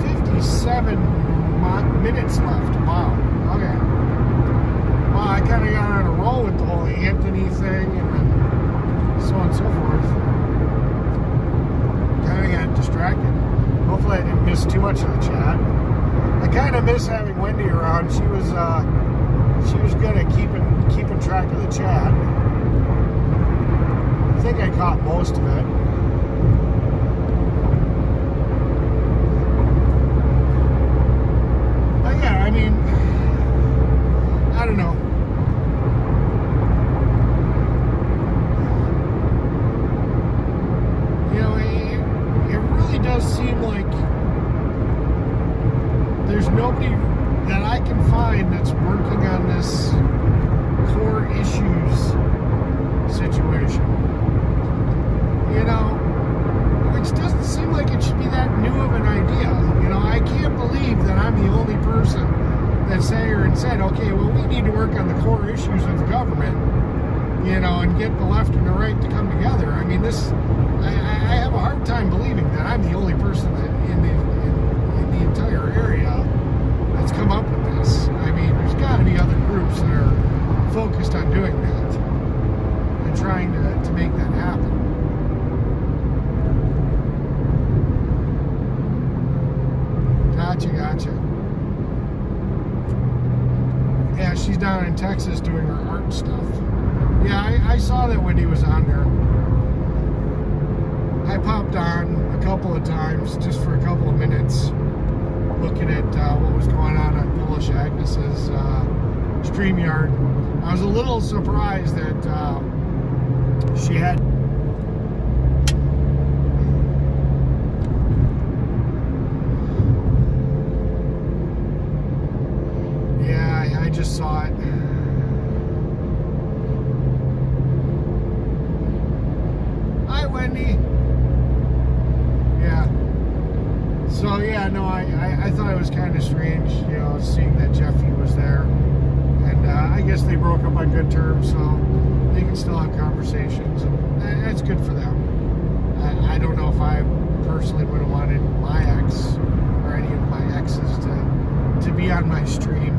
57 minutes left. Wow. Okay. Well, I kind of got on a roll with the whole Anthony thing and then so on and so forth. Kind of got distracted. Hopefully I didn't miss too much of the chat. I kind of miss having Wendy around. She was good at keeping track of the chat. I think I caught most of it. But yeah, I mean, I don't know. You know, it really does seem like there's nobody that I can find that's working on this core issues situation. You know, which doesn't seem like it should be that new of an idea. You know, I can't believe that I'm the only person that sat here and said, okay, well, we need to work on the core issues of the government, you know, and get the left and the right to come together. I mean, I have a hard time believing that I'm the only person that in the entire area that's come up with this. I mean, there's got to be other groups that are focused on doing that and trying to make that happen. Gotcha. Yeah, she's down in Texas doing her art stuff. Yeah, I saw that Wendy was on there. I popped on a couple of times, just for a couple of minutes, looking at what was going on Polish Agnes's StreamYard. I was a little surprised that she had... Yeah, I just saw it. Hi, Wendy. Yeah. So, yeah, no, I thought it was kind of strange, you know, seeing that Jeffy was there. And I guess they broke up on good terms, so they can still have conversations. And that's good for them. I don't know if I personally would have wanted my ex or any of my exes to be on my stream.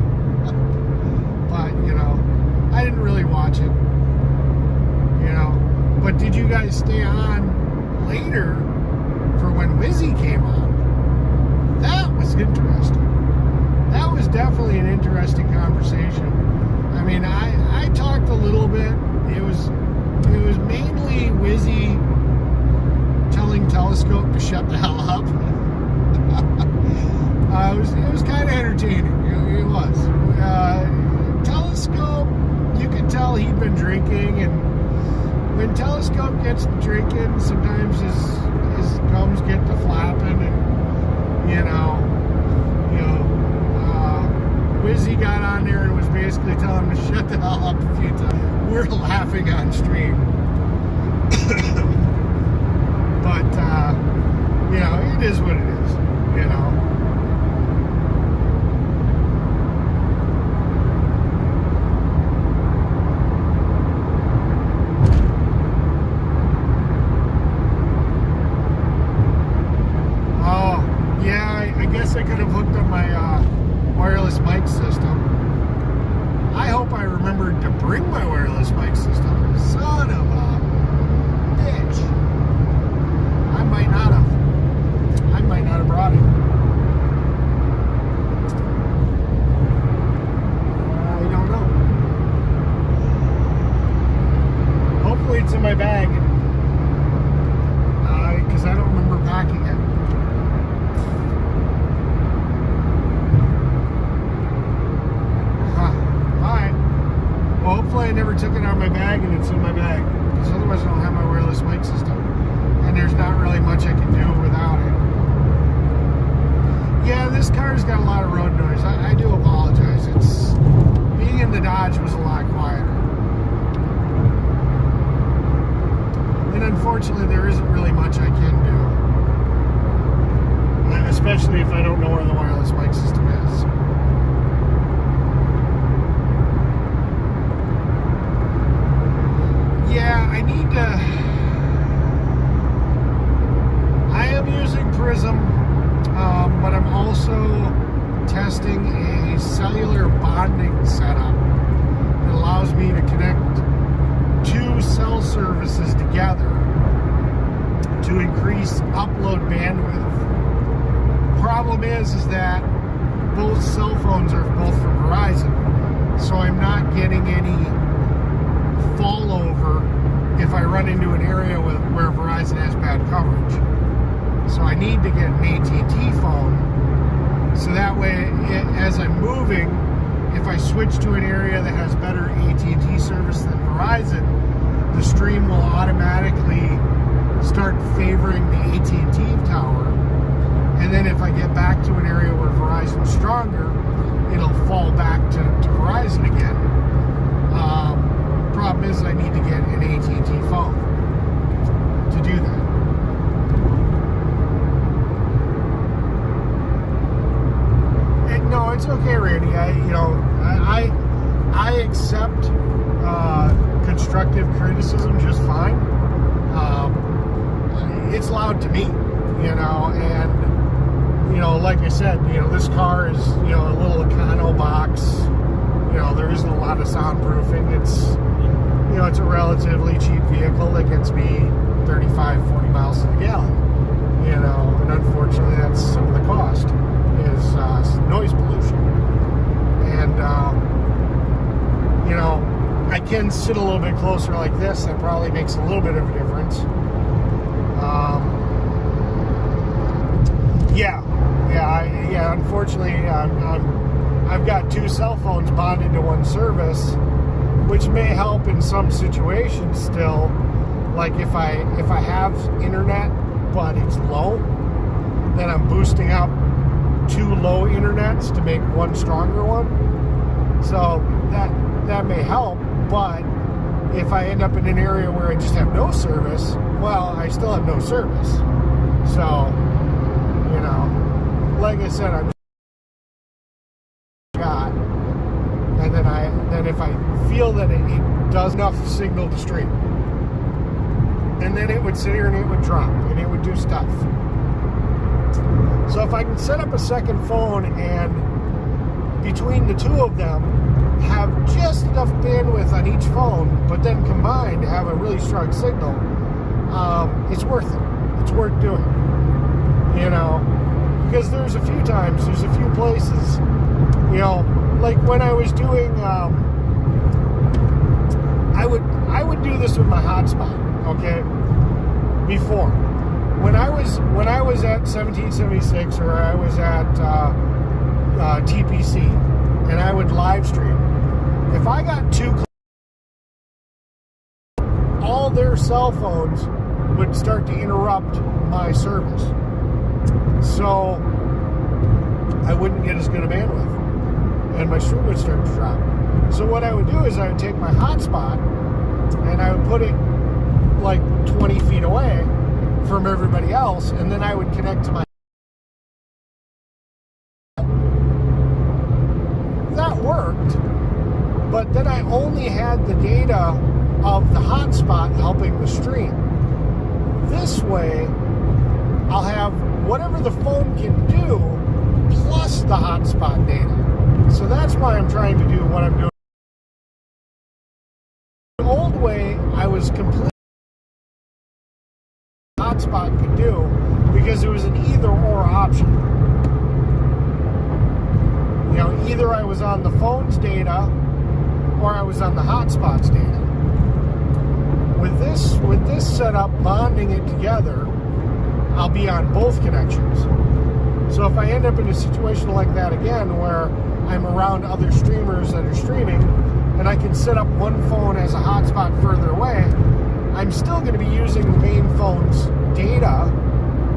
But, you know, I didn't really watch it. You know. But did you guys stay on later for when Wizzy came on? That was interesting. That was definitely an interesting conversation. I mean, I talked a little bit. It was mainly Wizzy telling Telescope to shut the hell up. It was kind of entertaining. It was. Telescope, you could tell he'd been drinking, and when Telescope gets to drinking, sometimes his gums get to flapping, and you know, Wizzy got on there and was basically telling him to shut the hell up a few times. We're laughing on stream. But, you know, it is what it is, you know. Oh, yeah, I guess I could have hooked up my wireless mic system. I hope I remembered to bring my wireless mic system. Son of a bitch. I might not have brought it. I don't know. Hopefully it's in my bag. Because I don't remember packing it. Hopefully I never took it out of my bag and it's in my bag, because otherwise I don't have my wireless mic system, and there's not really much I can do without it. Yeah, this car's got a lot of road noise. I do apologize. It's being in the Dodge was a lot quieter. And unfortunately, there isn't really much I can do. Especially if I don't know where the wireless mic system is. Yeah, I need to... I am using Prism, but I'm also testing a cellular bonding setup that allows me to connect two cell services together to increase upload bandwidth. Problem is that both cell phones are both from Verizon, so I'm not getting any fall over if I run into an area where Verizon has bad coverage. So I need to get an AT&T phone, so that way, as I'm moving, if I switch to an area that has better AT&T service than Verizon, the stream will automatically start favoring the AT&T tower. And then if I get back to an area where Verizon's stronger, it'll fall back to Verizon again. Problem is I need to get an AT&T phone to do that. And no, it's okay, Randy. I accept constructive criticism just fine. It's loud to me, and like I said, this car is, a little Econo box. There isn't a lot of soundproofing. It's, it's a relatively cheap vehicle that gets me 35, 40 miles to the gallon. And unfortunately, that's some of the cost is noise pollution. And, I can sit a little bit closer like this. That probably makes a little bit of a difference. Unfortunately, I've got two cell phones bonded to one service, which may help in some situations still. Like if I have internet but it's low, then I'm boosting up two low internets to make one stronger one. So that may help, but if I end up in an area where I just have no service, well, I still have no service. So, like I said, I'm got, and then if I feel that it does enough signal to stream, and then it would sit here and it would drop and it would do stuff. So if I can set up a second phone and between the two of them have just enough bandwidth on each phone, but then combined have a really strong signal, it's worth it. It's worth doing. Because there's a few places, like when I was doing, I would do this with my hotspot, okay? Before, when I was at 1776 or I was at TPC, and I would live stream. If I got too close, all their cell phones would start to interrupt my service. So I wouldn't get as good a bandwidth, and my stream would start to drop. So what I would do is I would take my hotspot and I would put it like 20 feet away from everybody else, and then I would connect to my... That worked, but then I only had the data of the hotspot helping the stream. This way, I'll have whatever the phone can do plus the hotspot data. So that's why I'm trying to do what I'm doing. The old way, I was completely hotspot could do because it was an either-or option. Either I was on the phone's data or I was on the hotspot's data. With this setup, bonding it together, I'll be on both connections. So if I end up in a situation like that again, where I'm around other streamers that are streaming, and I can set up one phone as a hotspot further away, I'm still going to be using the main phone's data,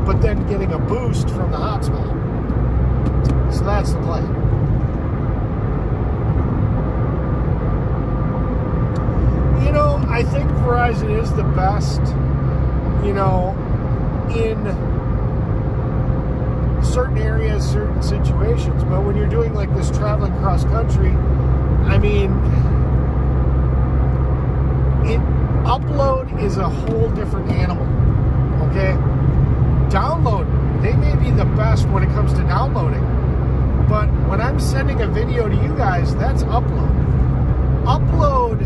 but then getting a boost from the hotspot. that's the plan. You know, I think Verizon is the best, you know, in certain areas, certain situations. But when you're doing like this traveling cross country, I mean, upload is a whole different animal, okay? Download, they may be the best when it comes to downloading, but when I'm sending a video to you guys, that's upload. Upload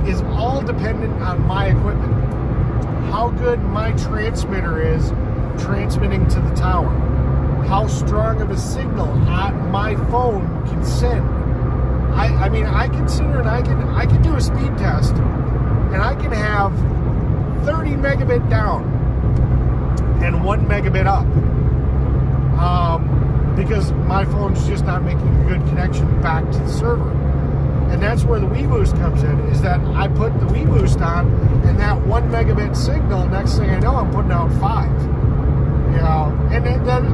is all dependent on my equipment, how good my transmitter is transmitting to the tower, how strong of a signal my phone can send. I mean, I consider, and I can do a speed test, and I can have 30 megabit down and 1 megabit up, because my phone's just not making a good connection back to the server. And that's where the WeBoost comes in, is that I put the WeBoost on, and that 1 megabit signal, next thing I know, I'm putting out 5. You know, and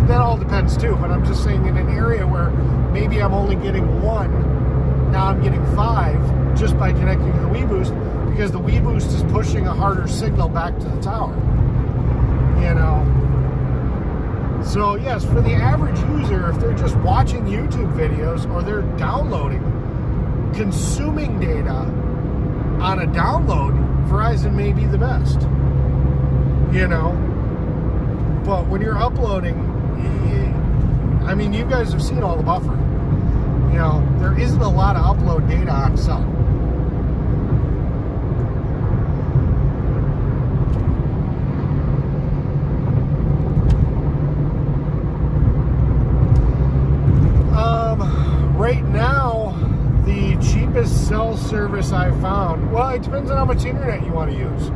that all depends too, but I'm just saying in an area where maybe I'm only getting 1, now I'm getting 5 just by connecting to the WeBoost, because the WeBoost is pushing a harder signal back to the tower. You know, so yes, for the average user, if they're just watching YouTube videos or they're downloading, consuming data on a download, Verizon may be the best. You know, but when you're uploading, I mean, you guys have seen all the buffer. You know, there isn't a lot of upload data on cell. Right now, the cheapest cell service I found, well, it depends on how much internet you want to use.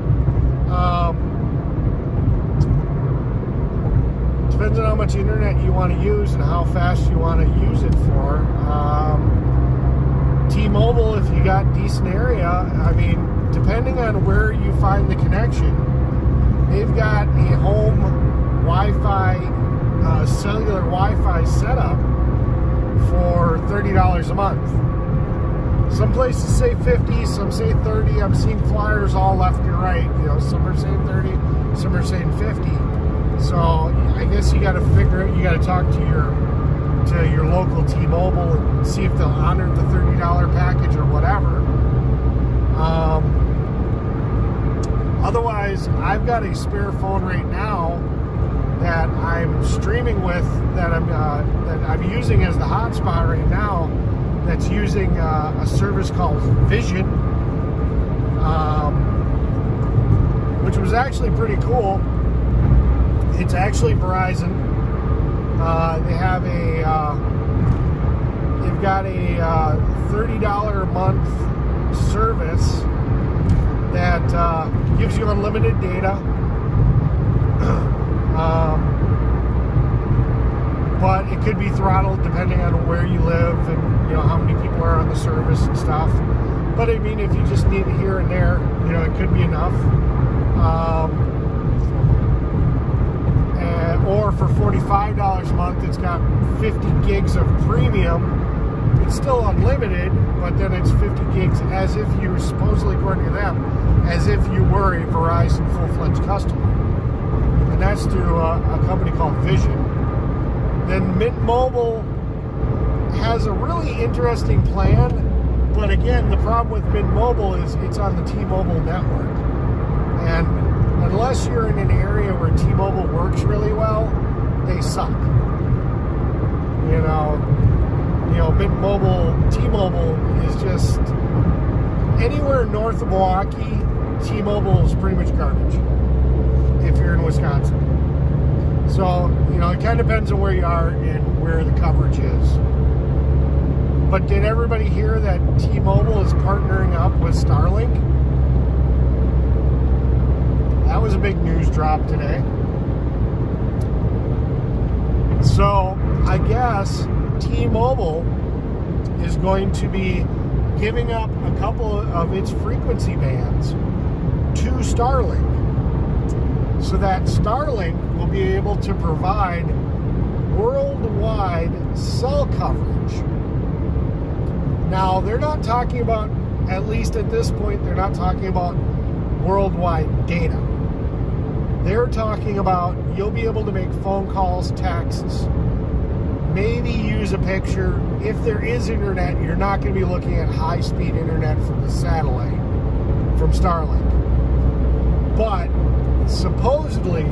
Depends on how much internet you want to use and how fast you want to use it for. T-Mobile, if you got decent area, I mean, depending on where you find the connection, they've got a home Wi-Fi, cellular Wi-Fi setup for $30 a month. Some places say 50, some say 30. I'm seeing flyers all left and right. You know, some are saying 30, some are saying 50. So I guess you got to figure it. You got to talk to your local T-Mobile and see if they'll honor the $30 package or whatever. Otherwise, I've got a spare phone right now that I'm streaming with, that I'm using as the hotspot right now. That's using a service called Vision, which was actually pretty cool. It's actually Verizon. They've got a $30 a month service that gives you unlimited data, but it could be throttled depending on where you live and, you know, how many people are on the service and stuff. But I mean, if you just need it here and there, you know, it could be enough. Or for $45 a month, it's got 50 gigs of premium. It's still unlimited, but then it's 50 gigs as if you were, supposedly according to them, as if you were a Verizon full-fledged customer. And that's through a company called Vision. Then Mint Mobile has a really interesting plan, but again, the problem with Mint Mobile is it's on the T-Mobile network. And unless you're in an area where T-Mobile works really well, they suck. You know, Mint Mobile, T-Mobile is just anywhere north of Milwaukee. T-Mobile is pretty much garbage if you're in Wisconsin. So, you know, it kind of depends on where you are and where the coverage is. But did everybody hear that T-Mobile is partnering up with Starlink? That was a big news drop today. So, I guess T-Mobile is going to be giving up a couple of its frequency bands to Starlink, so that Starlink will be able to provide worldwide cell coverage. Now, they're not talking about, at least at this point, they're not talking about worldwide data. They're talking about you'll be able to make phone calls, texts, maybe use a picture. If there is internet, you're not going to be looking at high-speed internet from the satellite, from Starlink. But supposedly,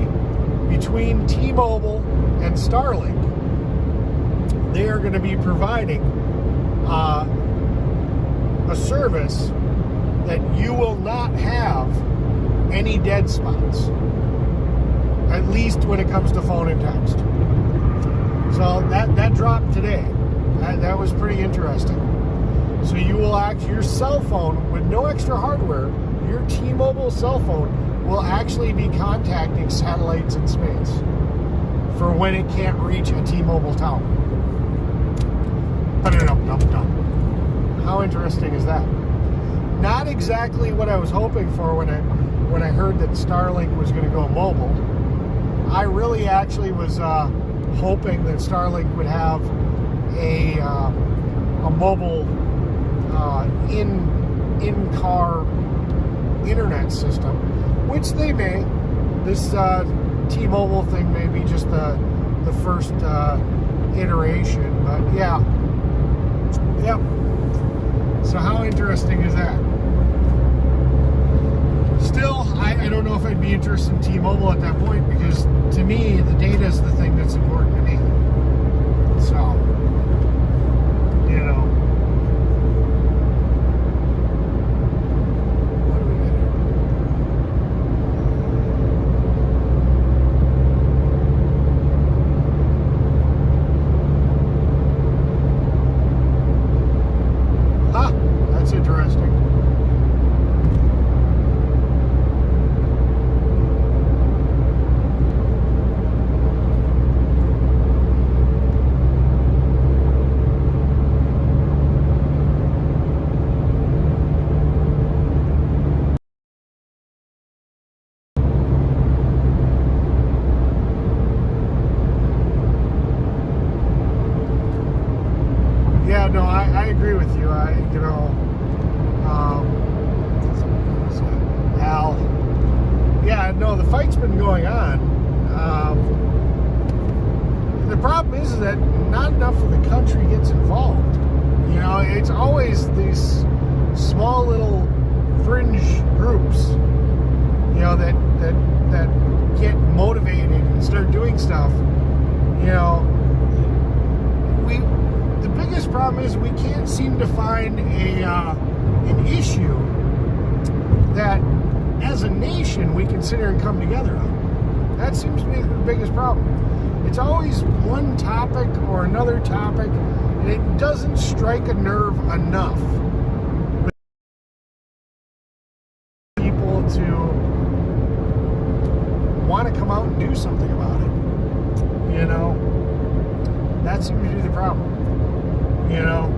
between T-Mobile and Starlink, they are going to be providing a service that you will not have any dead spots, at least when it comes to phone and text. So that dropped today. That was pretty interesting. So you will your cell phone, with no extra hardware, your T-Mobile cell phone will actually be contacting satellites in space for when it can't reach a T-Mobile tower. How interesting is that? Not exactly what I was hoping for when I heard that Starlink was going to go mobile. I really actually was hoping that Starlink would have a mobile in-car internet system, which they may. This T-Mobile thing may be just the first iteration, but yeah. Yep. So how interesting is that? Still, I don't know if I'd be interested in T-Mobile at that point, because to me, the data is the thing that's important to me. So, you know. What do we got here? Ah, that's interesting. Yeah, no, I agree with you. Al. Yeah, no, the fight's been going on. The problem is that not enough of the country gets involved. You know, it's always these small little fringe groups, you know, that get motivated and start doing stuff. You know, the biggest problem is we can't seem to find an issue that, as a nation, we can sit here and come together on. That seems to be the biggest problem. It's always one topic or another topic, and it doesn't strike a nerve enough with people to want to come out and do something about it. You know, that seems to be the problem. You know,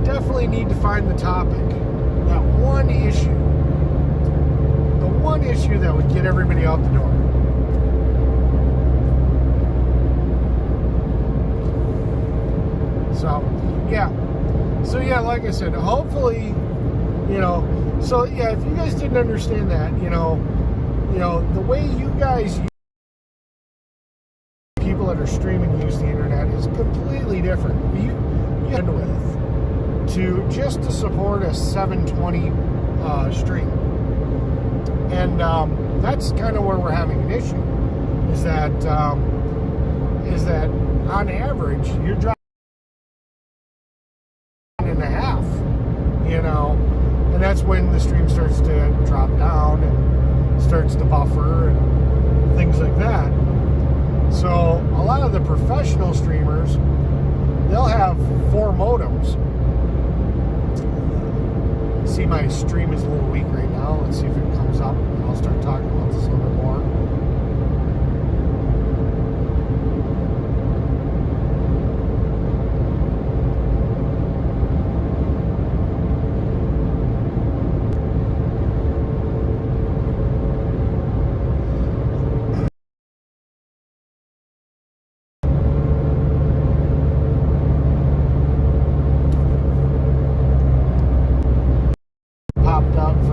definitely need to find the topic, that one issue, the one issue that would get everybody out the door. So yeah, like I said, hopefully, you know, so yeah, if you guys didn't understand that, you know, the way you guys people that are streaming use the internet is completely different. You end with just to support a 720 stream, and that's kind of where we're having an issue. Is that on average you're dropping and a half, you know, and that's when the stream starts to drop down and starts to buffer and things like that. So a lot of the professional streamers, they'll have 4 modems. See, my stream is a little weak right now. Let's see if it comes up, and I'll start talking about this a little bit more.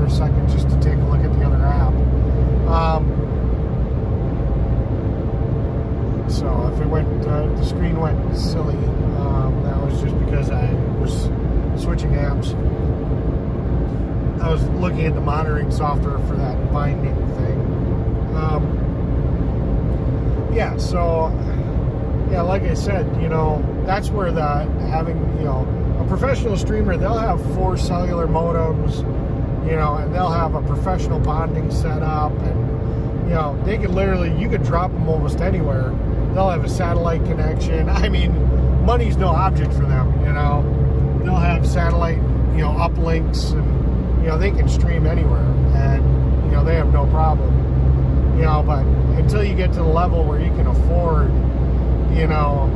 for a second just to take a look at the other app. So if it went, the screen went silly, that was just because I was switching apps. I was looking at the monitoring software for that binding thing. Yeah, so, yeah, like I said, you know, that's where having, you know, a professional streamer, they'll have 4 cellular modems, you know, and they'll have a professional bonding setup, and, you know, they could literally, you could drop them almost anywhere. They'll have a satellite connection. I mean, money's no object for them, you know. They'll have satellite, you know, uplinks, and, you know, they can stream anywhere, and, you know, they have no problem, you know, but until you get to the level where you can afford, you know,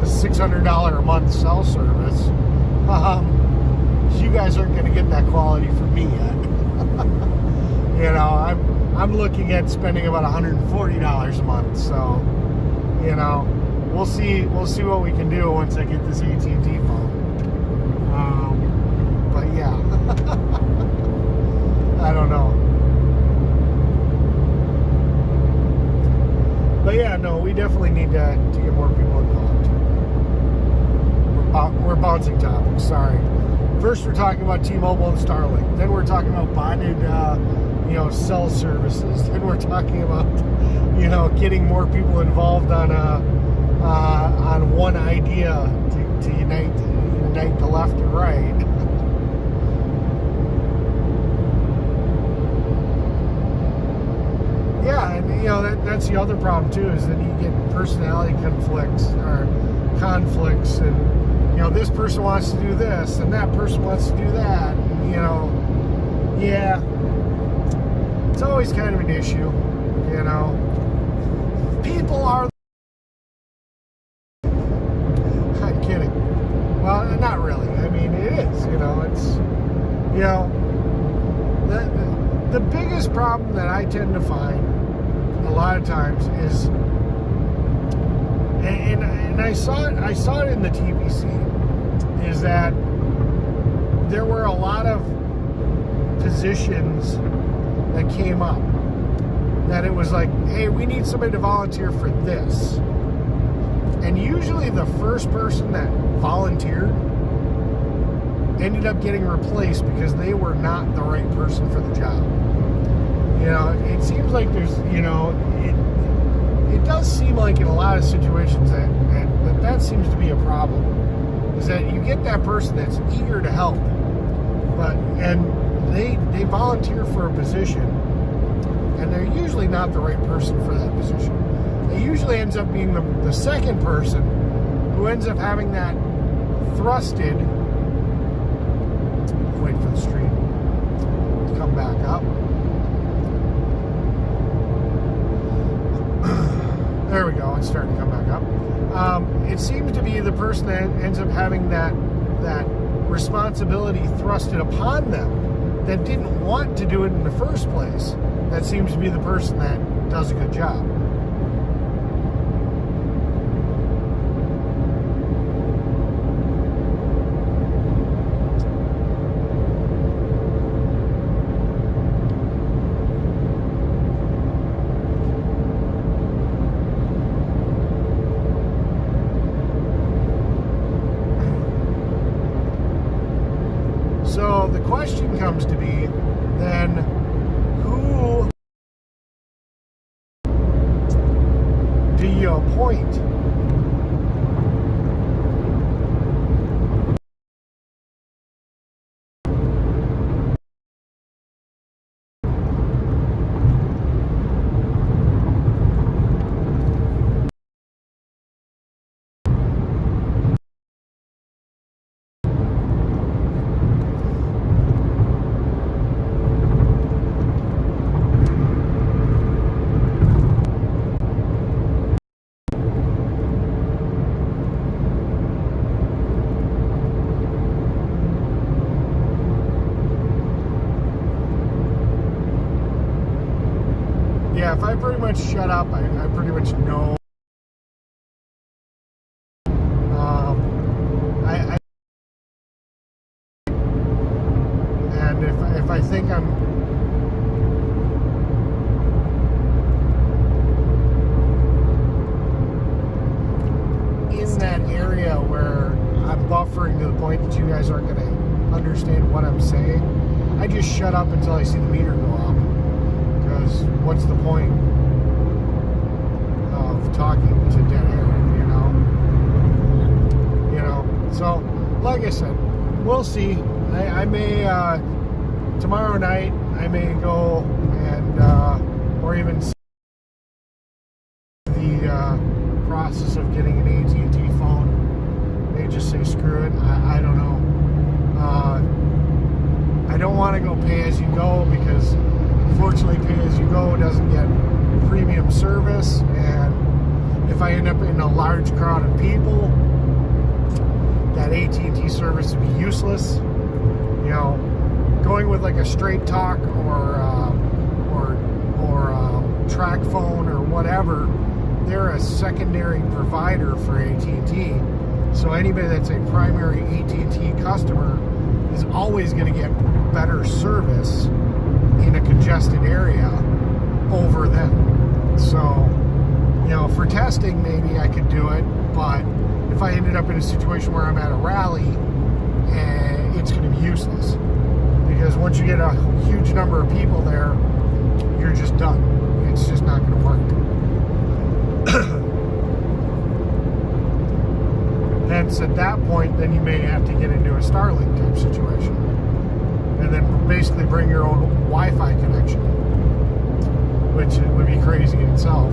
the $600 a month cell service, you guys aren't going to get that quality from me yet. You know, I'm looking at spending about $140 a month, so, you know, we'll see what we can do once I get this AT&T phone. But yeah, I don't know. But yeah, no, we definitely need to get more people involved. We're bouncing topics, sorry. First we're talking about T-Mobile and Starlink. Then we're talking about bonded, you know, cell services. Then we're talking about, you know, getting more people involved on one idea to unite the left and right. Yeah, and you know that's the other problem too, is that you get personality conflicts, and you know, this person wants to do this and that person wants to do that, and, you know, yeah, it's always kind of an issue, you know. People are, I'm kidding. Well, not really. I mean, it is, you know, it's, you know, the biggest problem that I tend to find a lot of times is, and I saw it in the TPC, is that there were a lot of positions that came up that it was like, hey, we need somebody to volunteer for this, and usually the first person that volunteered ended up getting replaced because they were not the right person for the job. You know, it seems like there's, you know, it does seem like in a lot of situations that seems to be a problem, is that you get that person that's eager to help, and they volunteer for a position, and they're usually not the right person for that position. It usually ends up being the second person who ends up having that thrusted. Wait for the stream to come back up. There we go, it's starting to come back up. It seems to be the person that ends up having that responsibility thrusted upon them that didn't want to do it in the first place. That seems to be the person that does a good job. So the question comes to be, then, who do you appoint? Yeah, if I pretty much shut up, I pretty much know. And if I think I'm in that area where I'm buffering to the point that you guys aren't going to understand what I'm saying. I just shut up until I see the meter go up. Because what's the point of talking to dead air, you know? You know, so like I said, we'll see. I may, tomorrow night, I may go and, or even see the process of getting an AT&T phone. May just say screw it. I don't know. I don't want to go pay as you go because unfortunately pay as you go doesn't get premium service, and if I end up in a large crowd of people, that AT&T service would be useless. You know, going with like a straight talk or track phone or whatever, they're a secondary provider for AT&T. So anybody that's a primary AT&T customer is always going to get better service in a congested area over them. So, you know, for testing, maybe I could do it, but if I ended up in a situation where I'm at a rally, it's going to be useless. Because once you get a huge number of people there, you're just done. It's just not going to work. Hence, at that point, then you may have to get into a Starlink type situation. And then basically bring your own Wi-Fi connection, which would be crazy in itself.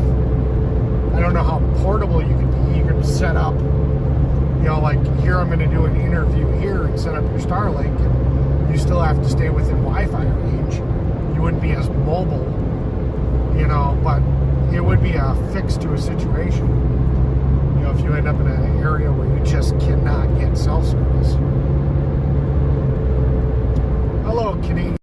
I don't know how portable you could be. You could set up, you know, like here I'm going to do an interview here and set up your Starlink, and you still have to stay within Wi-Fi range. You wouldn't be as mobile, you know, but it would be a fix to a situation. You know, if you end up in an area where you just cannot get cell service. Hello, Canadian.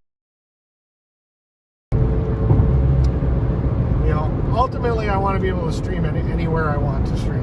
You know, ultimately I want to be able to stream it anywhere I want to stream.